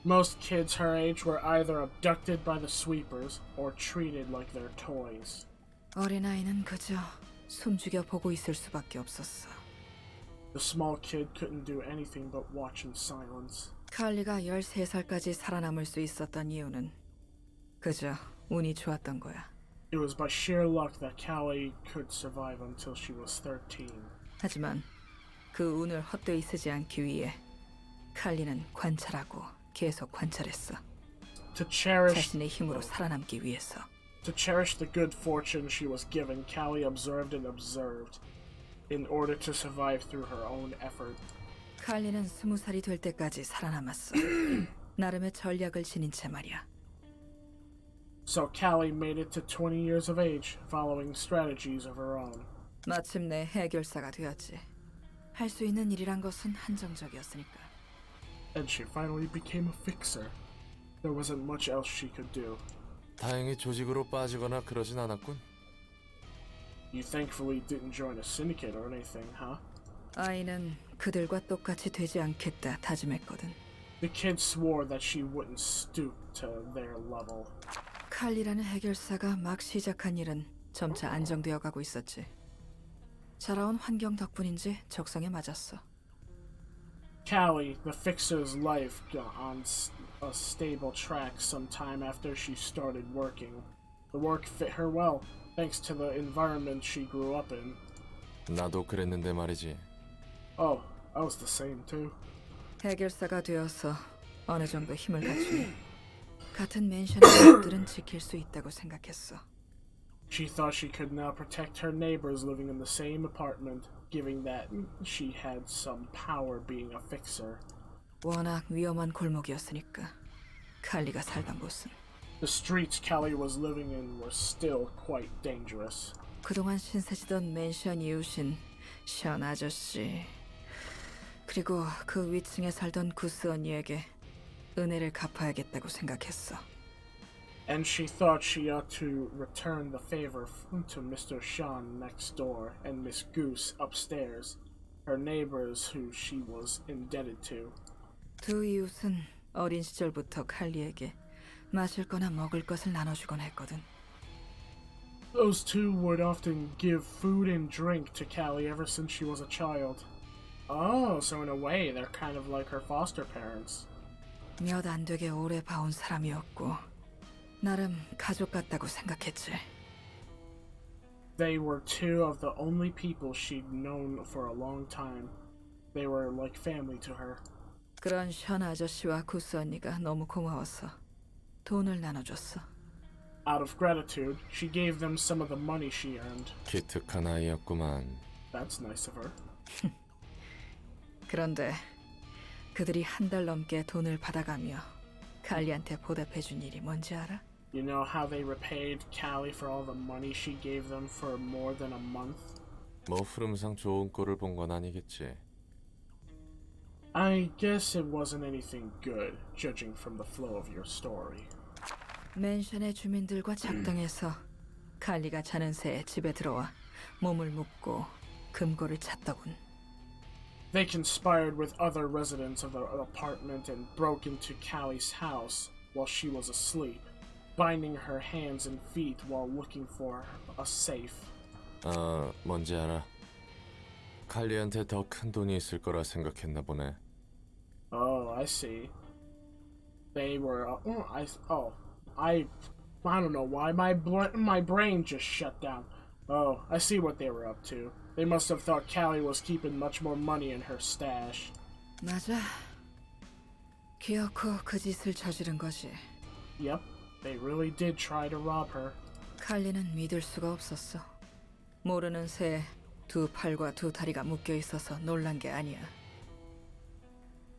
A: Most kids her age were either abducted by the sweepers or treated like their toys.
C: 어린아이는 그저 숨죽여 보고 있을 수밖에 없었어.
A: The small kid couldn't do anything but watch in silence.
C: 칼리가 13살까지 살아남을 수 있었던 이유는 그저 운이 좋았던 거야.
A: It was by sheer luck that Callie could survive until she was 13.
C: 하지만 그 운을 헛되이 쓰지 않기 위해 칼리는 관찰하고 계속 관찰했어. 자신의 힘으로 살아남기 위해서.
A: To cherish the good fortune she was given, Callie observed and observed in order to survive through her own effort.
C: 칼리는 20살이 될 때까지 살아남았어. 나름의 전략을 지닌 채 말이야.
A: So Callie made it to 20 years of age, following strategies of her own.
C: 마침내 해결사가 되었지. 할 수 있는 일이란 것은 한정적이었으니까.
A: And she finally became a fixer. There wasn't much else she could do.
B: 다행히 조직으로 빠지거나 그러진 않았군.
A: You thankfully didn't join a syndicate or anything, huh?
C: 아이는 그들과 똑같이 되지 않겠다 다짐했거든.
A: The kid swore that she wouldn't stoop to their level.
C: 칼리라는 해결사가 막 시작한 일은 점차 안정되어 가고 있었지. 자라온 환경 덕분인지 적성에 맞았어.
A: Callie, the fixer's life got on a stable track sometime after she started working. The work fit her well, thanks to the environment she grew up in.
B: 나도 그랬는데 말이지.
A: Oh, I was the same too.
C: 해결사가 되어서 어느 정도 힘을 갖추니 같은 맨션의 것들은 지킬 수 있다고 생각했어.
A: She thought she could now protect her neighbors living in the same apartment, given that she had some power being a fixer.
C: 워낙 위험한 골목이었으니까 칼리가 살던 곳은.
A: The streets Callie was living in were still quite dangerous.
C: 그동안 신세지던 맨션 이웃인 션 아저씨 그리고 그 위층에 살던 구스 언니에게 은혜를 갚아야겠다고 생각했어.
A: And she thought she ought to return the favor to Mr. Sean next door and Miss Goose upstairs, her neighbors who she was indebted to.
C: 두 이웃은 어린 시절부터 칼리에게 마실 거나 먹을 것을 나눠주곤 했거든.
A: Those two would often give food and drink to Callie ever since she was a child. Oh, so in a way, they're kind of like her foster parents.
C: 몇 안 되게 오래 봐온 사람이었고 나름 가족 같다고 생각했지.
A: They were two of the only people she'd known for a long time. They were like family to her.
C: 그런 션 아저씨와 구스 언니가 너무 고마워서 돈을 나눠줬어.
A: Out of gratitude, she gave them some of the money she earned.
B: 기특한 아이였구만.
A: That's nice of her.
C: 그런데 그들이 한 달 넘게 돈을 받아가며 칼리한테 보답해준 일이 뭔지 알아?
A: You know how they repaid Callie for all the money she gave them for more than a month?
B: 뭐 흐름상 좋은 꼴을 본 건 아니겠지.
A: I guess it wasn't anything good, judging from the flow of your story.
C: 맨션의 주민들과 작당해서 칼리가 자는 새에 집에 들어와 몸을 묶고 금고를 찾더군.
A: They conspired with other residents of the apartment and broke into Callie's house while she was asleep, binding her hands and feet while looking for a safe.
B: 뭔지 알아. 칼리한테 더 큰 돈이 있을 거라 생각했나 보네.
A: Oh, I see. They were. I don't know why my brain just shut down. Oh, I see what they were up to. They must have thought Callie was keeping much more money in her stash.
C: 맞아. 기어코 그 짓을 저지른 거지.
A: Yep, they really did try to rob her.
C: 칼리는 믿을 수가 없었어. 모르는 새에 두 팔과 두 다리가 묶여 있어서 놀란 게 아니야.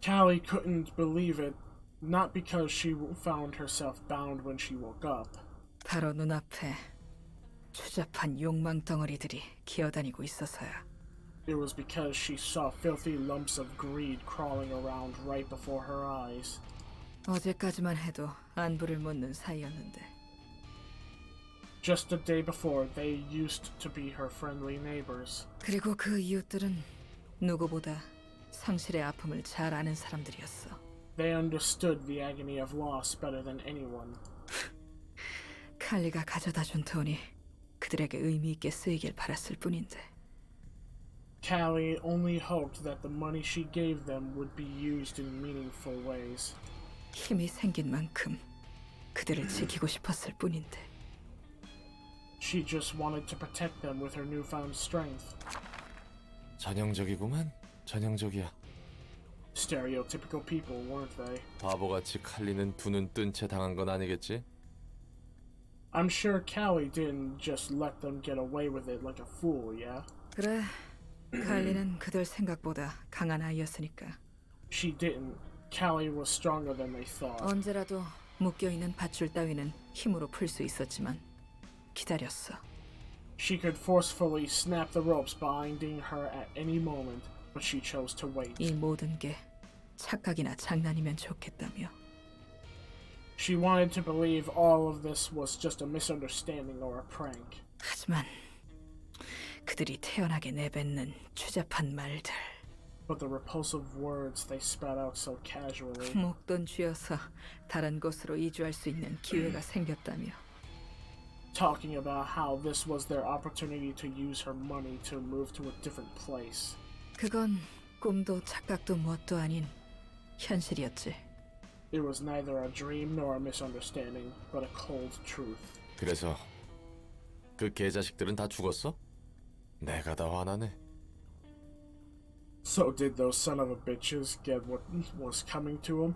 A: Callie couldn't believe it, not because she found herself bound when she woke up.
C: 바로 눈앞에 추잡한 욕망 덩어리들이 기어다니고 있어서야.
A: It was because she saw filthy lumps of greed crawling around right before her eyes.
C: 어제까지만 해도 안부를 묻는 사이였는데.
A: Just the day before, they used to be her friendly neighbors.
C: 그리고 그 이웃들은 누구보다 상실의 아픔을 잘 아는 사람들이었어.
A: They understood the agony of loss better than anyone.
C: 칼리가 가져다 준 돈이 그들에게 의미 있게 쓰이길 바랐을 뿐인데.
A: Callie only hoped that the money she gave them would be used in meaningful ways.
C: 힘이 생긴 만큼 그들을 지키고 싶었을 뿐인데.
A: She just wanted to protect them with her newfound strength.
B: 전형적이구만. 전형적이야.
A: Stereotypical people, weren't they?
B: 바보같이 칼리는 두 눈 뜬 채 당한 건 아니겠지?
A: I'm sure Callie didn't just let them get away with it like a fool, yeah?
C: 그래, 칼리는 그들 생각보다 강한 아이였으니까.
A: She didn't. Callie was stronger than they thought.
C: 언제라도 묶여있는 밧줄 따위는 힘으로 풀 수 있었지만 기다렸어.
A: She could forcefully snap the ropes binding her at any moment, but she chose to wait.
C: 이 모든 게 착각이나 장난이면 좋겠다며.
A: She wanted to believe all of this was just a misunderstanding or a prank.
C: 하지만 그들이 태연하게 내뱉는 추잡한 말들,
A: But the repulsive words they spat out so casually.
C: 목돈 쥐어서 다른 곳으로 이주할 수 있는 기회가 생겼다며.
A: Talking about how this was their opportunity to use her money to move to a different place.
C: 그건 꿈도 착각도 뭣도 아닌 현실이었지.
A: It was neither a dream nor a misunderstanding, but a cold truth.
B: 그래서 그 개자식들은 다 죽었어? 내가 다 화나네.
A: So did those son of a bitches get what was coming to them?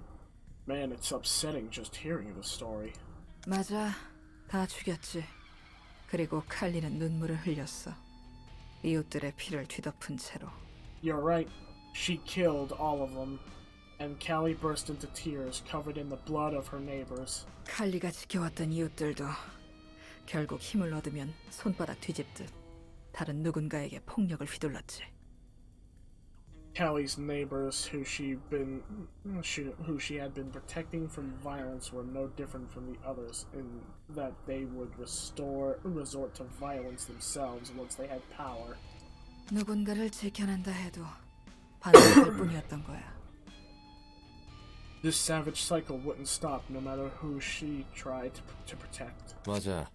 A: Man, it's upsetting just hearing the story.
C: 맞아, 다 죽였지. 그리고 칼리는 눈물을 흘렸어. 이웃들의 피를 뒤덮은 채로.
A: You're right. She killed all of them. And Callie burst into tears, covered in the blood of her neighbors.
C: 칼리가 지켜왔던 이웃들도 결국 힘을 얻으면 손바닥 뒤집듯 다른 누군가에게 폭력을 휘둘렀지.
A: Callie's neighbors, who she had been protecting from violence, were no different from the others in that they would resort to violence themselves once they had power.
C: 누군가를 지켜낸다 해도 반복할 뿐이었던 거야.
A: This savage cycle wouldn't stop no matter who she tried to protect.
B: 맞아.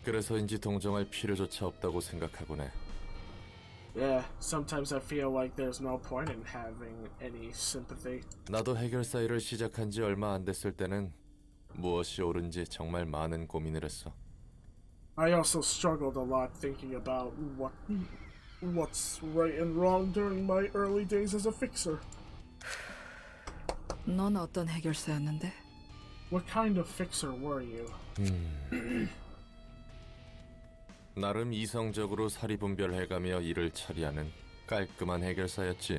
B: 그래서인지 동정할 필요조차 없다고 생각하곤 해.
A: Yeah, sometimes I feel like there's no point in having any sympathy.
B: 나도 해결사 일을 시작한 지 얼마 안 됐을 때는 무엇이 옳은지 정말 많은 고민을 했어.
A: I also struggled a lot thinking about what's right and wrong during my early days as a fixer.
C: 넌 어떤 해결사였는데?
A: What kind of fixer were you?
B: 나름 이성적으로 사리분별해가며 일을 처리하는 깔끔한 해결사였지.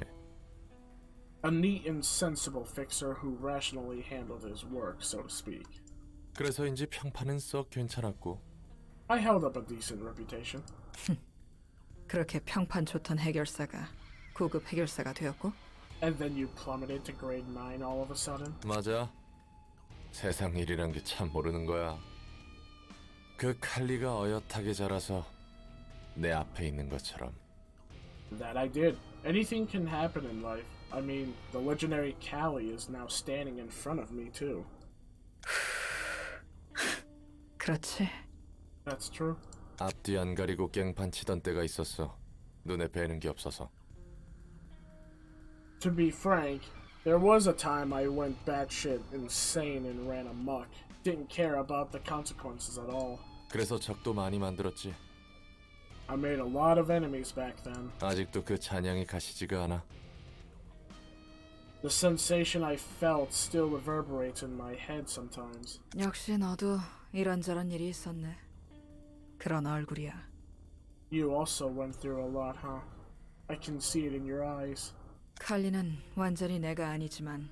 A: A neat and sensible fixer who rationally handled his work, so to speak.
B: 그래서인지 평판은 썩 괜찮았고.
A: I held up a decent reputation.
C: 그렇게 평판 좋던 해결사가 고급 해결사가 되었고?
A: And then you plummeted to grade 9 all of a sudden?
B: 맞아. 세상 일이란 게 참 모르는 거야. 그 칼리가 어엿하게 자라서 내 앞에 있는 것처럼.
A: That I did. Anything can happen in life. I mean, the legendary Callie is now standing in front of me too.
C: 그렇지.
A: That's true.
B: 앞뒤 안 가리고 깽판 치던 때가 있었어. 눈에 뵈는 게 없어서.
A: To be frank, there was a time I went batshit insane and ran amok. Didn't care about the consequences at all.
B: 그래서 적도 많이 만들었지.
A: I made a lot of enemies back then.
B: 아직도 그 잔향이 가시지가 않아.
A: The sensation I felt still reverberates in my head sometimes.
C: 역시 너도 이런저런 일이 있었네. 그런 얼굴이야.
A: You also went through a lot, huh? I can see it in your eyes.
C: 칼리는 완전히 내가 아니지만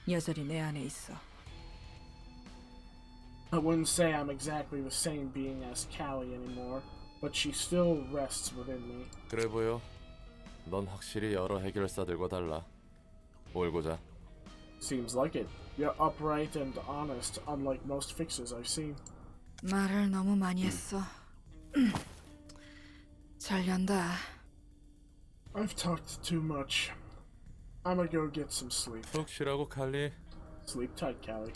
C: 여전히 내 안에 있어.
A: I wouldn't say I'm exactly the same being as Callie anymore, but she still rests within me.
B: 그래 보여. 넌 확실히 여러 해결사들과 달라. 올고자.
A: Seems like it. You're upright and honest, unlike most fixers I've seen.
C: 말을 너무 많이 했어. 잘 연다.
A: I've talked too much. I'ma go get some sleep.
B: 푹 쉬라고 칼리.
A: Sleep tight, Callie.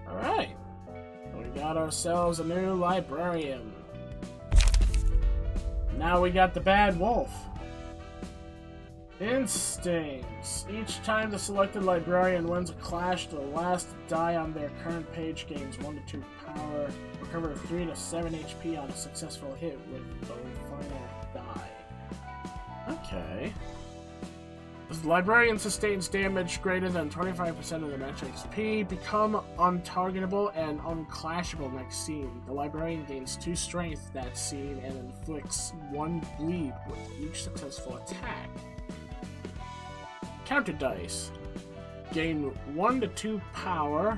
A: Alright. We got ourselves a new librarian. Now we got the bad wolf. Instincts. Each time the selected librarian wins a clash, the last die on their current page gains 1 to 2 power. Recover 3 to 7 HP on a successful hit with the final die. Okay. The librarian sustains damage greater than 25% of the match XP, become untargetable and unclashable next scene. The librarian gains 2 strength that scene and inflicts 1 bleed with each successful attack. Counter dice. Gain 1 to 2 power.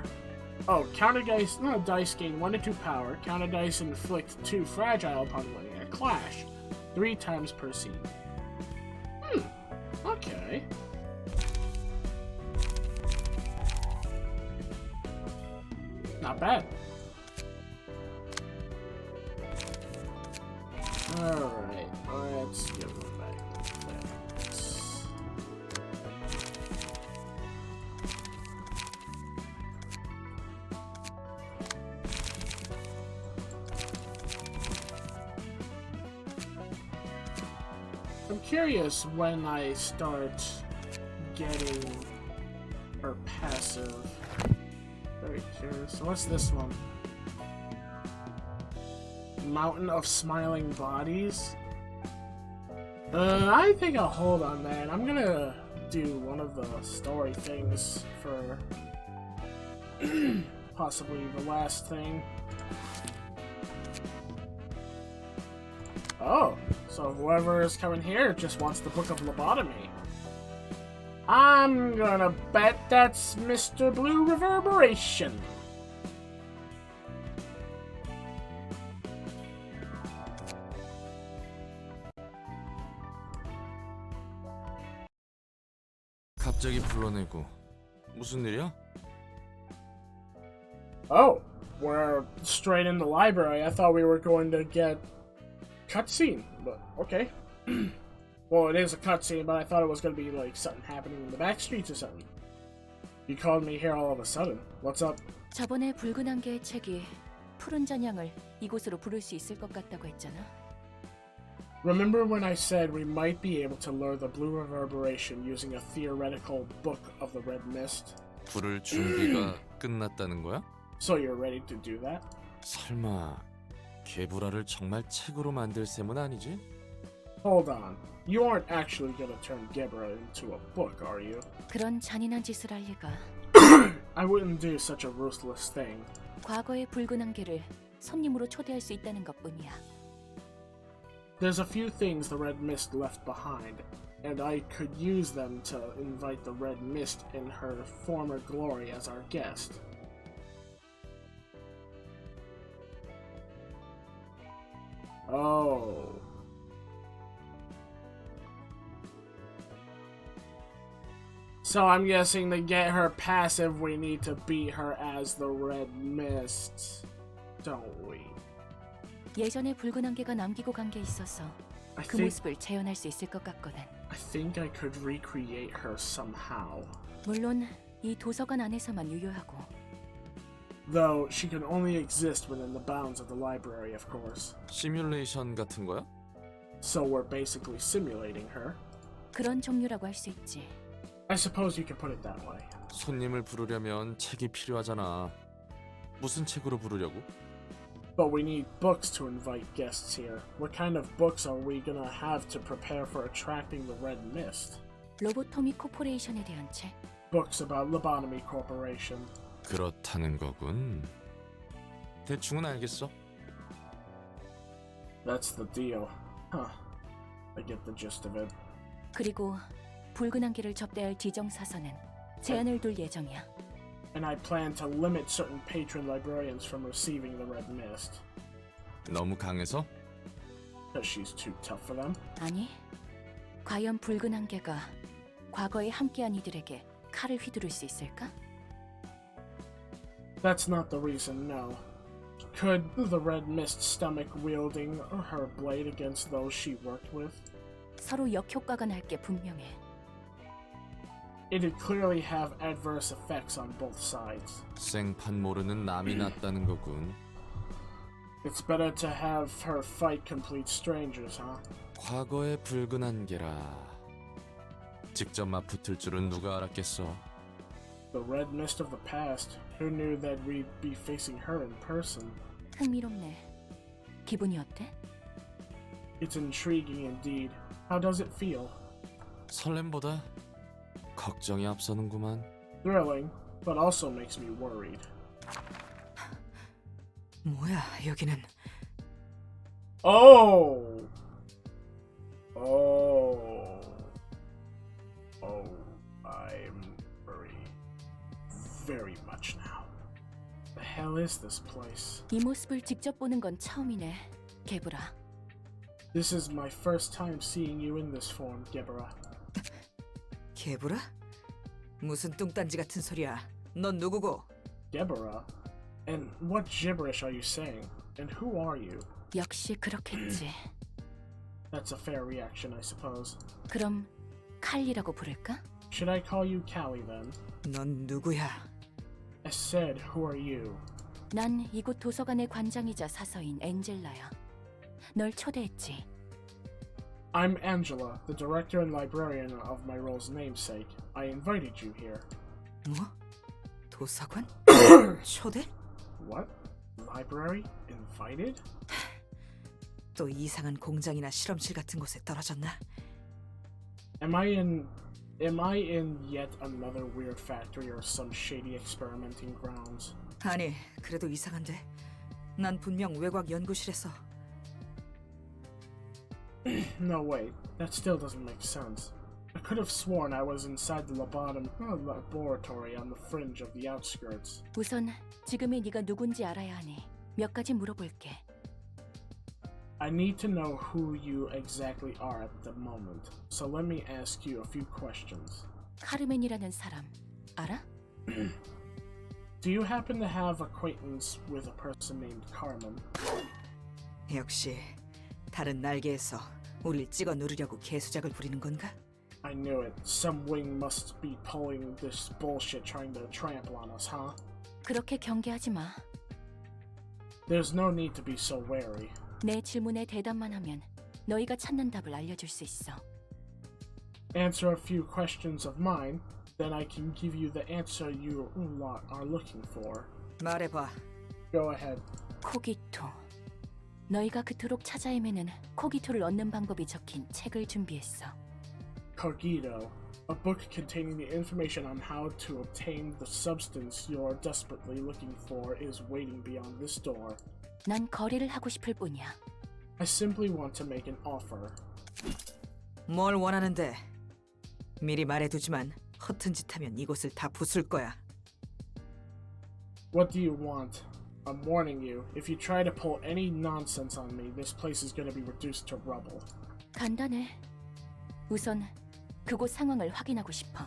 A: Oh, counter dice. No, dice gain 1 to 2 power. Counter dice inflict 2 fragile upon winning a clash. 3 times per scene. Okay. Not bad. Alright, let's give them back. Thanks. I'm curious when I start getting her passive. Very curious. So what's this one? Mountain of Smiling Bodies? I think I'll hold on that. I'm gonna do one of the story things for possibly the last thing. Oh, so whoever is coming here just wants the Book of Lobotomy. I'm gonna bet that's Mr. Blue Reverberation.
B: 갑자기 불러내고 무슨 일이야?
A: Oh, we're straight in the library. I thought we were going to get cutscene, but okay. Well, it is a cutscene, but I thought it was going to be like something happening in the back streets or something. You called me here all of a sudden. What's up?
E: 저번에 붉은 안개의 책이 푸른 잔향을 이곳으로 부를 수 있을 것 같다고 했잖아.
A: Remember when I said we might be able to lure the Blue Reverberation using a theoretical Book of the Red Mist?
B: 부를 준비가 끝났다는 거야?
A: So you're ready to do that?
B: 설마 개불화를 정말 책으로 만들 셈은 아니지?
A: Hold on. You aren't actually gonna turn Gebra into a book, are you?
E: 그런 잔인한 짓을 할 리가.
A: I wouldn't do such a ruthless thing.
E: 과거의 붉은 안개를 손님으로 초대할 수 있다는 것뿐이야.
A: There's a few things the Red Mist left behind, and I could use them to invite the Red Mist in her former glory as our guest. Oh. So I'm guessing to get her passive, we need to beat her as the Red Mist, don't we?
E: 예전에 붉은 안개가 남기고 간 게 있어서
A: I
E: 그
A: think
E: 모습을 재현할 수 있을 것 같거든.
A: I think I could recreate her somehow.
E: 물론 이 도서관 안에서만 유효하고.
A: Though she can only exist within the bounds of the library, of course.
B: 시뮬레이션 같은 거야?
A: So we're basically simulating her.
E: 그런 종류라고 할 수 있지.
A: I suppose you could put it that way.
B: 손님을 부르려면 책이 필요하잖아. 무슨 책으로 부르려고?
A: But we need books to invite guests here. What kind of books are we gonna have to prepare for attracting the Red Mist?
E: 로보토미 코퍼레이션에 대한 책.
A: Books about Lobotomy Corporation.
B: 그렇다는 거군. 대충은 알겠어.
A: That's the deal. Huh. I get the gist of it.
E: 그리고 붉은 안개를 접대할 지정 사서는 제한을 둘 예정이야.
A: And I plan to limit certain patron librarians from receiving the Red Mist.
B: 너무 강해서?
A: Because she's too tough for them?
E: 아니, 과연 붉은 안개가 과거에 함께한 이들에게 칼을 휘두를 수 있을까?
A: That's not the reason, no. Could the Red Mist stomach wielding her blade against those she worked with?
E: 서로 역효과가 날 게 분명해.
A: It'd clearly have adverse effects on both sides.
B: 생판 모르는 남이 낫다는 거군.
A: It's better to have her fight complete strangers, huh?
B: 과거의 붉은 안개라. 직접 맞붙을 줄은 누가 알았겠어.
A: The Red Mist of the past. Who knew that we'd be facing her in person?
E: 흥미롭네. 기분이 어때?
A: It's intriguing indeed. How does it feel?
B: 설렘보다 걱정이 앞서는구만.
A: Thrilling, but also makes me worried.
C: 뭐야, 여기는.
A: Oh! Oh. Oh, I'm worried. Very much now. The hell is this place?
E: 이 모습을 직접 보는 건 처음이네, 개브라.
A: This is my first time seeing you in this form, Gebera.
C: 개부라? 무슨 뚱딴지 같은 소리야. 넌 누구고?
A: Gebera? And what gibberish are you saying? And who are you?
E: 역시 그렇겠지.
A: That's a fair reaction, I suppose.
E: 그럼 칼리라고 부를까?
A: Should I call you Callie then?
C: 넌 누구야?
A: I said, who are you?
E: 난 이곳 도서관의 관장이자 사서인 엔젤라야. 널 초대했지.
A: I'm Angela, the director and librarian of my role's namesake. I invited you here.
C: 뭐? 도서관? 초대?
A: What? Library? Invited?
C: 또 이상한 공장이나 실험실 같은 곳에 떨어졌나?
A: Am I in yet another weird factory or some shady experimenting grounds?
C: 아니, 그래도 이상한데. 난 분명 외곽 연구실에서.
A: No, wait. That still doesn't make sense. I could have sworn I was inside the laboratory on the fringe of the outskirts.
E: 우선 지금의 네가 누군지 알아야 하니 몇 가지 물어볼게.
A: I need to know who you exactly are at the moment, so let me ask you a few questions.
E: 카르멘이라는 사람 알아?
A: Do you happen to have acquaintance with a person named Carmen?
C: 역시 다른 날개에서 우릴 찍어 누르려고 개수작을 부리는 건가?
A: I knew it. Some wing must be pulling this bullshit trying to trample on us, huh?
E: 그렇게 경계하지 마.
A: There's no need to be so wary.
E: 내 질문에 대답만 하면 너희가 찾는 답을 알려줄 수 있어.
A: Answer a few questions of mine, then I can give you the answer you are looking for.
C: 말해봐.
A: Go ahead.
E: 코기토. 너희가 그토록 찾아 헤매는 코기토를 얻는 방법이 적힌 책을 준비했어.
A: Cogito, a book containing the information on how to obtain the substance you're desperately looking for is waiting beyond this door.
E: 난 거래를 하고 싶을 뿐이야.
A: I simply want to make an offer.
C: 뭘 원하는데? 미리 말해두지만 허튼 짓 하면 이곳을 다 부술 거야.
A: What do you want? I'm warning you, if you try to pull any nonsense on me, this place is going to be reduced to rubble.
E: 간단해. 우선 그곳 상황을 확인하고 싶어.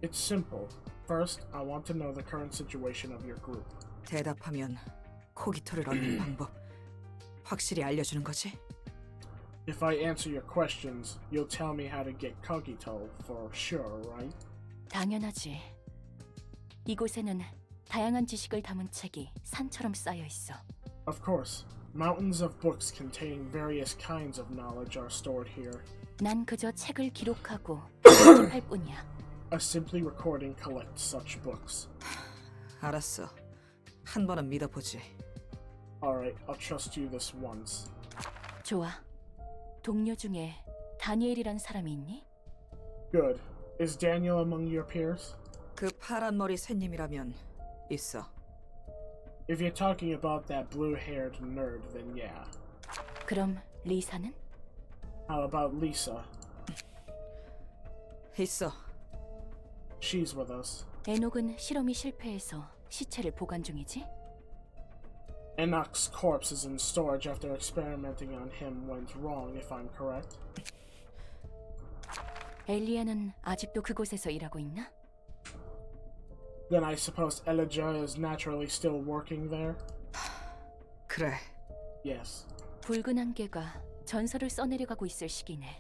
A: It's simple. First, I want to know the current situation of your group.
C: 대답하면 코기토를 얻는 방법 확실히 알려주는 거지?
A: If I answer your questions, you'll tell me how to get Cogito for sure, right?
E: 당연하지. 이곳에는 다양한 지식을 담은 책이 산처럼 쌓여 있어.
A: Of course. Mountains of books containing various kinds of knowledge are stored here.
E: 난 그저 책을 기록하고 편집할 뿐이야.
A: I simply record and collect such books.
C: 알았어. 한 번은 믿어보지.
A: Alright, I'll trust you this once.
E: 좋아. 동료 중에 다니엘이란 사람이 있니?
A: Good. Is Daniel among your peers?
C: 그 파란 머리 샌님이라면 있어.
A: If you're talking about that blue-haired nerd, then yeah.
E: 그럼 리사는?
A: How about Lisa?
C: 있어.
A: She's with us.
E: 에녹은 실험이 실패해서 시체를 보관 중이지?
A: Enoch's corpse is in storage after experimenting on him went wrong, if I'm correct.
E: 엘리아는 아직도 그곳에서 일하고 있나?
A: Then I suppose Elijah is naturally still working there?
C: 그래.
A: Yes.
E: 붉은 안개가 전설을 써내려가고 있을 시기네.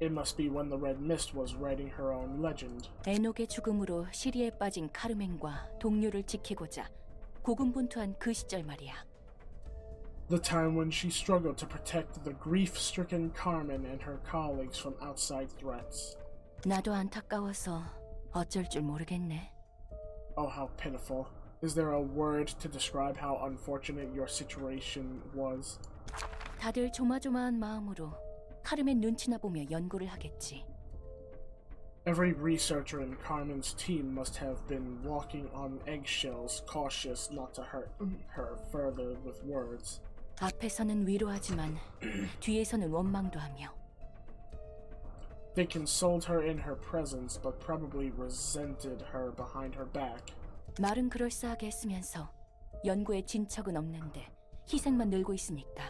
A: It must be when the Red Mist was writing her own legend.
E: 에녹의 죽음으로 시리에 빠진 카르멘과 동료를 지키고자 고군분투한 그 시절 말이야.
A: The time when she struggled to protect the grief-stricken Carmen and her colleagues from outside threats.
E: 나도 안타까워서 어쩔 줄 모르겠네.
A: Oh, how pitiful. Is there a word to describe how unfortunate your situation was?
E: 다들 조마조마한 마음으로 카르멘 눈치나 보며 연구를 하겠지.
A: Every researcher in Carmen's team must have been walking on eggshells, cautious not to hurt her further with words.
E: 앞에서는 위로하지만 뒤에서는 원망도 하며.
A: They consoled her in her presence, but probably resented her behind her back.
E: 말은 그럴싸하게 했으면서 연구에 진척은 없는데 희생만 늘고 있으니까.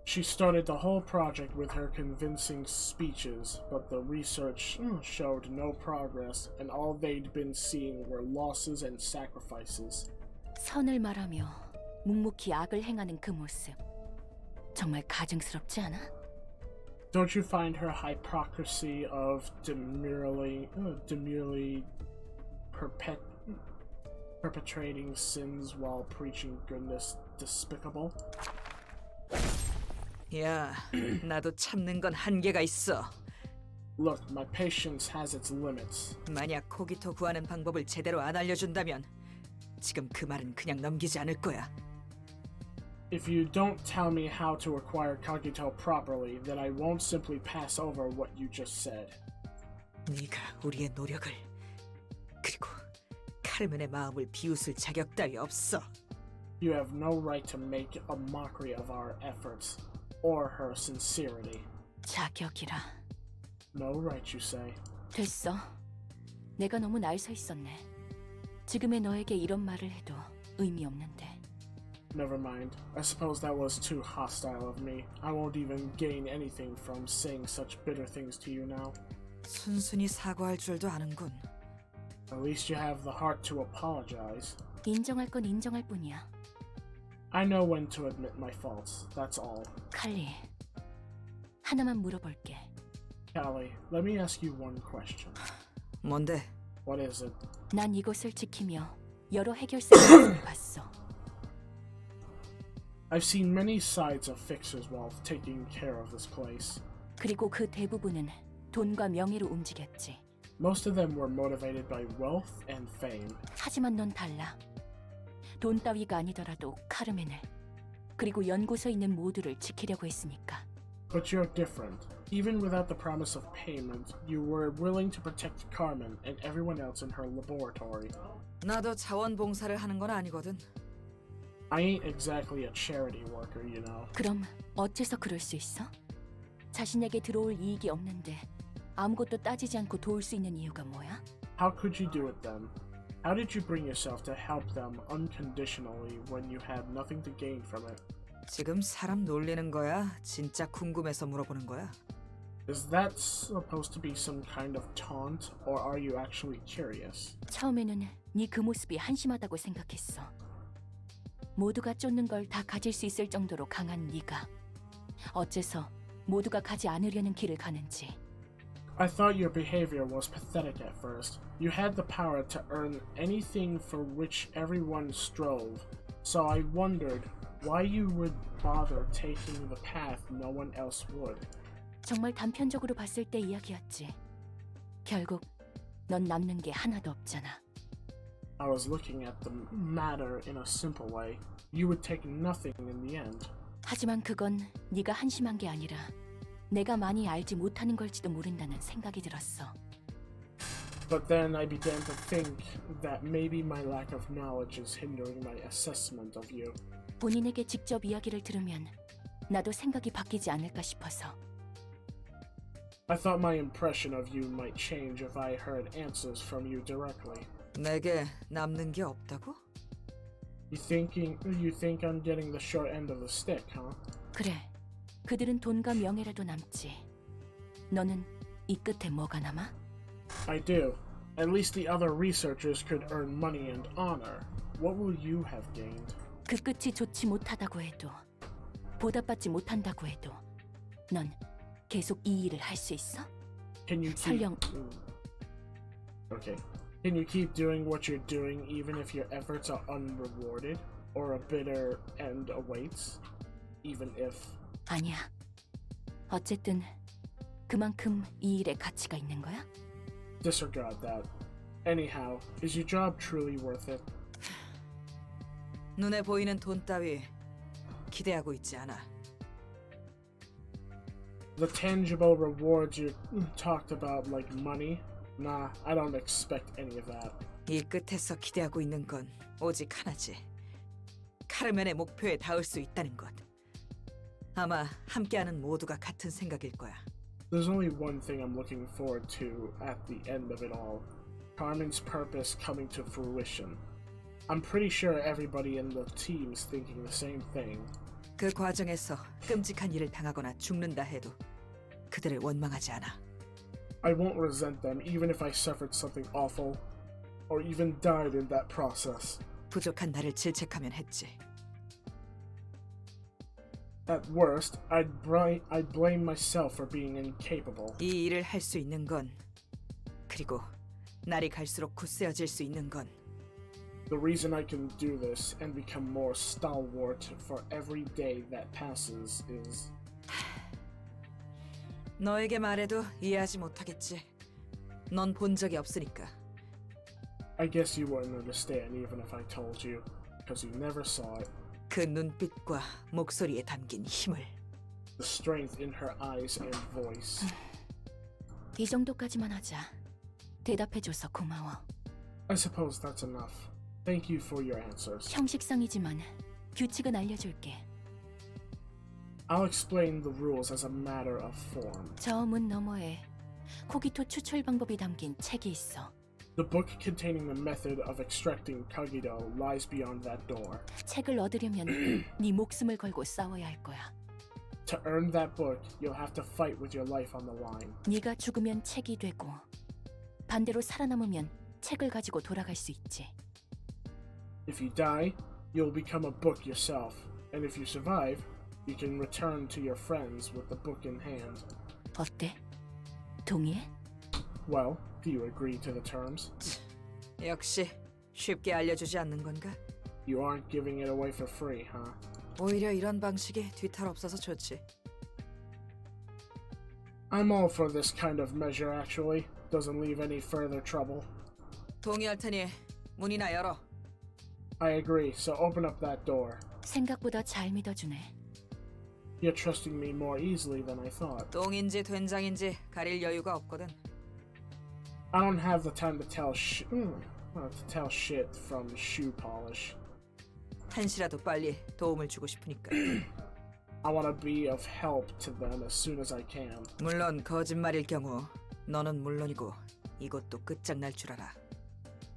A: She started the whole project with her convincing speeches, but the research showed no progress, and all they'd been seeing were losses and sacrifices.
E: 선을 말하며 묵묵히 악을 행하는 그 모습. 정말 가증스럽지 않아?
A: Don't you find her hypocrisy of demurely perpetrating sins while preaching goodness despicable?
C: 야, 나도 참는 건 한계가 있어.
A: Look, my patience has its limits.
C: 만약 코기토 구하는 방법을 제대로 안 알려준다면 지금 그 말은 그냥 넘기지 않을 거야.
A: If you don't tell me how to acquire Kagito properly, then I won't simply pass over what you just said.
C: 네가 우리의 노력을 그리고 카르멘의 마음을 비웃을 자격 따위 없어.
A: You have no right to make a mockery of our efforts, or her sincerity.
E: 자격이라.
A: No right, you say.
E: 됐어. 내가 너무 날 서 있었네. 지금의 너에게 이런 말을 해도 의미 없는데.
A: Never mind. I suppose that was too hostile of me. I won't even gain anything from saying such bitter things to you now.
C: 순순히 사과할 줄도 아는군.
A: At least you have the heart to apologize.
E: 인정할 건 인정할 뿐이야.
A: I know when to admit my faults, that's all.
E: 칼리, 하나만 물어볼게.
A: Callie, let me ask you one question.
C: 뭔데?
A: What is it?
E: 난 이곳을 지키며 여러 해결사를 봤어.
A: I've seen many sides of fixers while taking care of this place.
E: 그리고 그 대부분은 돈과 명예로 움직였지.
A: Most of them were motivated by wealth and fame.
E: 하지만 넌 달라. 돈 따위가 아니더라도 카르멘을 그리고 연구소에 있는 모두를 지키려고 했으니까.
A: But you're different. Even without the promise of payment, you were willing to protect Carmen and everyone else in her laboratory.
C: 나도 자원봉사를 하는 건 아니거든.
A: I ain't exactly a charity worker, you know.
E: 그럼 어째서 그럴 수 있어? 자신에게 들어올 이익이 없는데 아무것도 따지지 않고 도울 수 있는 이유가 뭐야?
A: How could you do it then? How did you bring yourself to help them unconditionally when you had nothing to gain from it?
C: 지금 사람 놀리는 거야? 진짜 궁금해서 물어보는 거야?
A: Is that supposed to be some kind of taunt, or are you actually curious?
E: 처음에는 네 그 모습이 한심하다고 생각했어. 모두가 쫓는 걸 다 가질 수 있을 정도로 강한 네가 어째서 모두가 가지 않으려는 길을 가는지.
A: I thought your behavior was pathetic at first. You had the power to earn anything for which everyone strove, so I wondered why you would bother taking the path no one else would.
E: 정말 단편적으로 봤을 때 이야기였지. 결국 넌 남는 게 하나도 없잖아.
A: I was looking at the matter in a simple way. You would take nothing in the end.
E: 하지만 그건 네가 한심한 게 아니라 내가 많이 알지 못하는 걸지도 모른다는 생각이 들었어.
A: But then I began to think that maybe my lack of knowledge is hindering my assessment of you.
E: 본인에게 직접 이야기를 들으면 나도 생각이 바뀌지 않을까 싶어서.
A: I thought my impression of you might change if I heard answers from you directly.
C: 내게 남는 게 없다고?
A: You think I'm getting the short end of the stick, huh?
E: 그래, 그들은 돈과 명예라도 남지. 너는 이 끝에 뭐가 남아?
A: I do. At least the other researchers could earn money and honor. What will you have gained?
E: 그 끝이 좋지 못하다고 해도, 보답받지 못한다고 해도, 넌 계속 이 일을 할 수 있어?
A: Can you keep...
E: 설령
A: Okay. Can you keep doing what you're doing even if your efforts are unrewarded? Or a bitter end awaits? Even if...
E: 아니야. 어쨌든 그만큼 이 일에 가치가 있는 거야?
A: Disregard that. Anyhow, is your job truly worth it?
C: 눈에 보이는 돈 따위 기대하고 있지 않아.
A: The tangible rewards you talked about, like money? Nah, I don't expect any of that.
C: 이 끝에서 기대하고 있는 건 오직 하나지. 카르멘의 목표에 닿을 수 있다는 것. 아마 함께하는 모두가 같은 생각일 거야.
A: There's only one thing I'm looking forward to at the end of it all. Carmen's purpose coming to fruition. I'm pretty sure everybody in the team's thinking the same thing.
C: 그 과정에서 끔찍한 일을 당하거나 죽는다 해도 그들을 원망하지 않아.
A: I won't resent them even if I suffered something awful or even died in that process.
C: 부족한 나를 질책하면 했지.
A: At worst, I'd blame myself for being incapable.
C: 이 일을 할 수 있는 건, 그리고 날이 갈수록 굳세어질 수 있는 건
A: The reason I can do this and become more stalwart for every day that passes is...
C: 너에게 말해도 이해하지 못하겠지. 넌 본 적이 없으니까.
A: I guess you wouldn't understand even if I told you, because you never saw it.
C: 그 눈빛과 목소리에 담긴 힘을.
A: The strength in her eyes and voice.
E: 이 정도까지만 하자. 대답해줘서 고마워.
A: I suppose that's enough. Thank you for your answers.
E: 형식상이지만 규칙은 알려줄게.
A: I'll explain the rules as a matter of form.
E: 저 문 너머에 코기토 추출 방법이 담긴 책이 있어.
A: The book containing the method of extracting Kagito lies beyond that door.
E: 책을 얻으려면 네 목숨을 걸고 싸워야 할 거야.
A: To earn that book, you'll have to fight with your life on the line.
E: 네가 죽으면 책이 되고 반대로 살아남으면 책을 가지고 돌아갈 수 있지.
A: If you die, you'll become a book yourself, and if you survive, you can return to your friends with the book in hand.
E: 어때? 동의해?
A: Well, do you agree to the terms?
C: 역시 쉽게 알려주지 않는 건가?
A: You aren't giving it away for free, huh?
C: 오히려 이런 방식이 뒤탈 없어서 좋지.
A: I'm all for this kind of measure, actually. Doesn't leave any further trouble.
C: 동의할 테니 문이나 열어.
A: I agree, so open up that door.
E: 생각보다 잘 믿어주네.
A: You're trusting me more easily than I thought.
C: 똥인지 된장인지 가릴 여유가 없거든.
A: I don't have the time to tell shit from shoe polish.
C: 한시라도 빨리 도움을 주고 싶으니까.
A: I want to be of help to them as soon as I can.
C: 물론 거짓말일 경우 너는 물론이고 이것도 끝장날 줄 알아.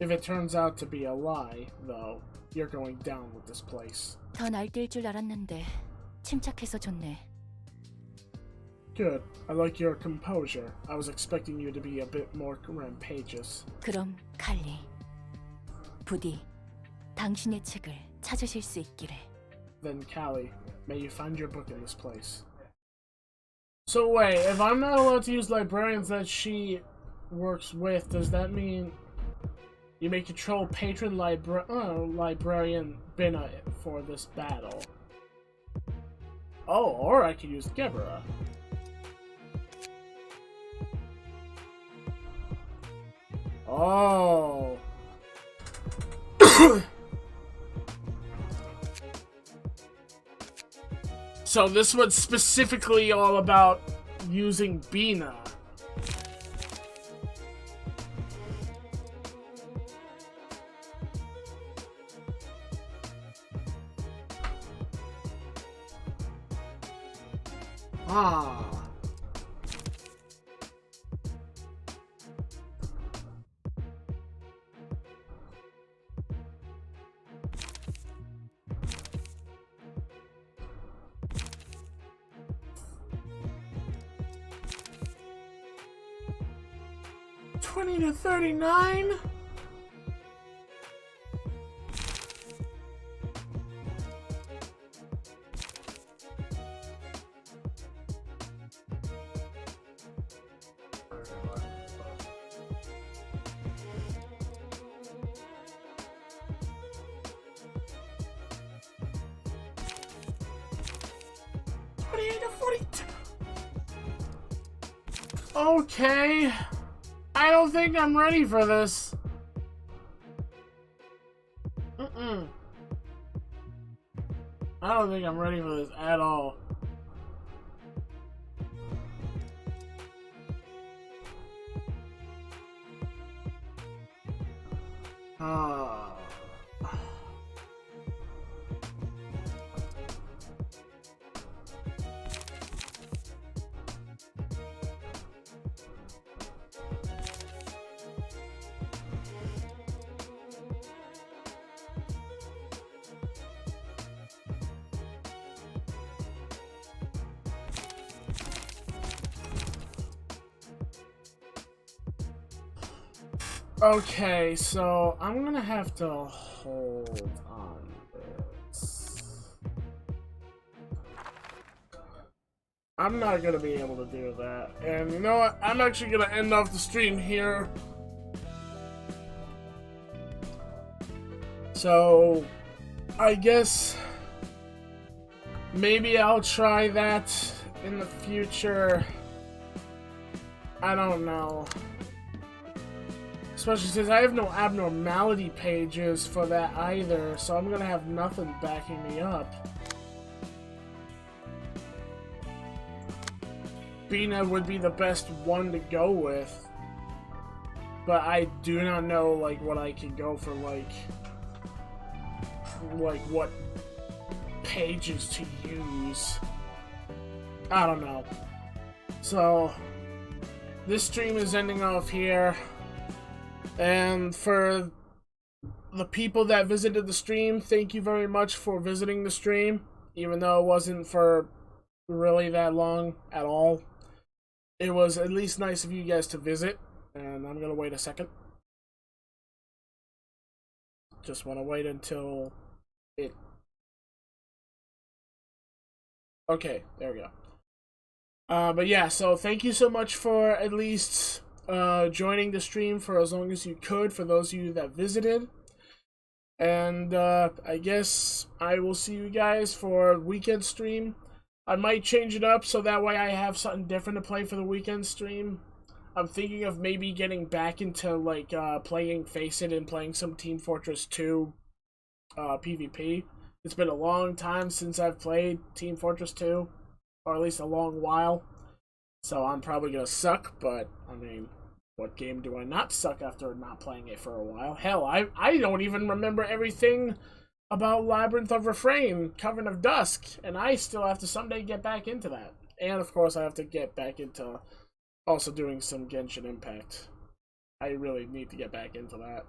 A: If it turns out to be a lie, though, you're going down with this place.
E: 더 날뛸 줄 알았는데 침착해서 좋네.
A: Good. I like your composure. I was expecting you to be a bit more rampageous.
E: 그럼 칼리, 부디 당신의 책을 찾으실 수 있기를.
A: Then, Callie, may you find your book in this place. So wait, if I'm not allowed to use librarians that she works with, does that mean you may control patron librarian Bina for this battle? Oh, or I could use Gebera. Oh. So this one's specifically all about using Bina. Ah. $20 to $39? $28 to $42. Okay. I don't think I'm ready for this. I don't think I'm ready for this at all. Ah. Okay, so I'm gonna have to hold on this. I'm not gonna be able to do that. And you know what? I'm actually gonna end off the stream here. So, I guess maybe I'll try that in the future. I don't know. Especially since I have no abnormality pages for that either, so I'm gonna have nothing backing me up. Bina would be the best one to go with, but I do not know like what I can go for, like what pages to use. I don't know. So this stream is ending off here, and for the people that visited the stream, thank you very much for visiting the stream, even though it wasn't for really that long at all. It was at least nice of you guys to visit, and I'm gonna wait a second. Just want to wait until it... Okay, there we go. But yeah, so thank you so much for at least joining the stream for as long as you could, for those of you that visited. And I guess I will see you guys for weekend stream. I might change it up so that way I have something different to play for the weekend stream. I'm thinking of maybe getting back into like playing Face It and playing some Team Fortress 2 PvP. It's been a long time since I've played Team Fortress 2, or at least a long while. So I'm probably gonna suck, but I mean, what game do I not suck after not playing it for a while? Hell, I don't even remember everything about Labyrinth of Refrain, Coven of Dusk, and I still have to someday get back into that. And of course I have to get back into also doing some Genshin Impact. I really need to get back into that.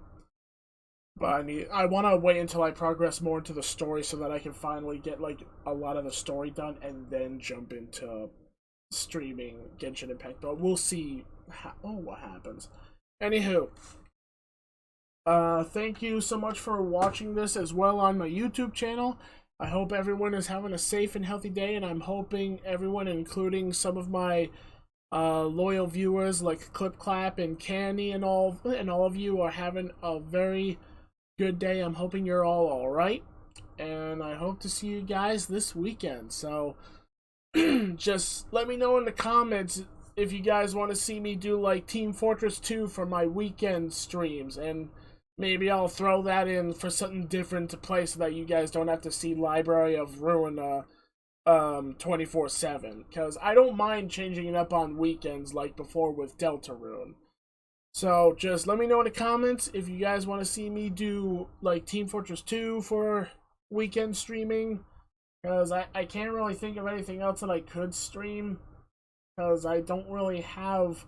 A: But I want to wait until I progress more into the story so that I can finally get like a lot of the story done and then jump into streaming Genshin Impact. But we'll see what happens. Anywho, thank you so much for watching this as well on my YouTube channel. I hope everyone is having a safe and healthy day, and I'm hoping everyone, including some of my loyal viewers like Clip Clap and Candy and all of you, are having a very good day. I'm hoping you're all right, and I hope to see you guys this weekend. So just let me know in the comments if you guys want to see me do like Team Fortress 2 for my weekend streams, and maybe I'll throw that in for something different to play so that you guys don't have to see Library of Ruin 24/7, because I don't mind changing it up on weekends like before with Deltarune. So just let me know in the comments if you guys want to see me do like Team Fortress 2 for weekend streaming, because I can't really think of anything else that I could stream, because I don't really have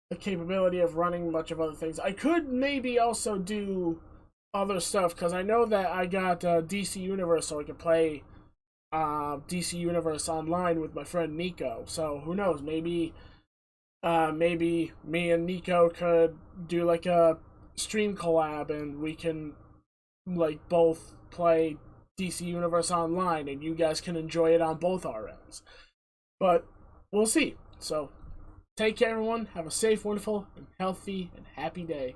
A: the capability of running much of other things. I could maybe also do other stuff, because I know that I got DC Universe, so I could play DC Universe online with my friend Nico. So who knows, maybe me and Nico could do like a stream collab, and we can like both play DC Universe online, and you guys can enjoy it on both our ends. But we'll see. So take care, everyone. Have a safe, wonderful, and healthy and happy day.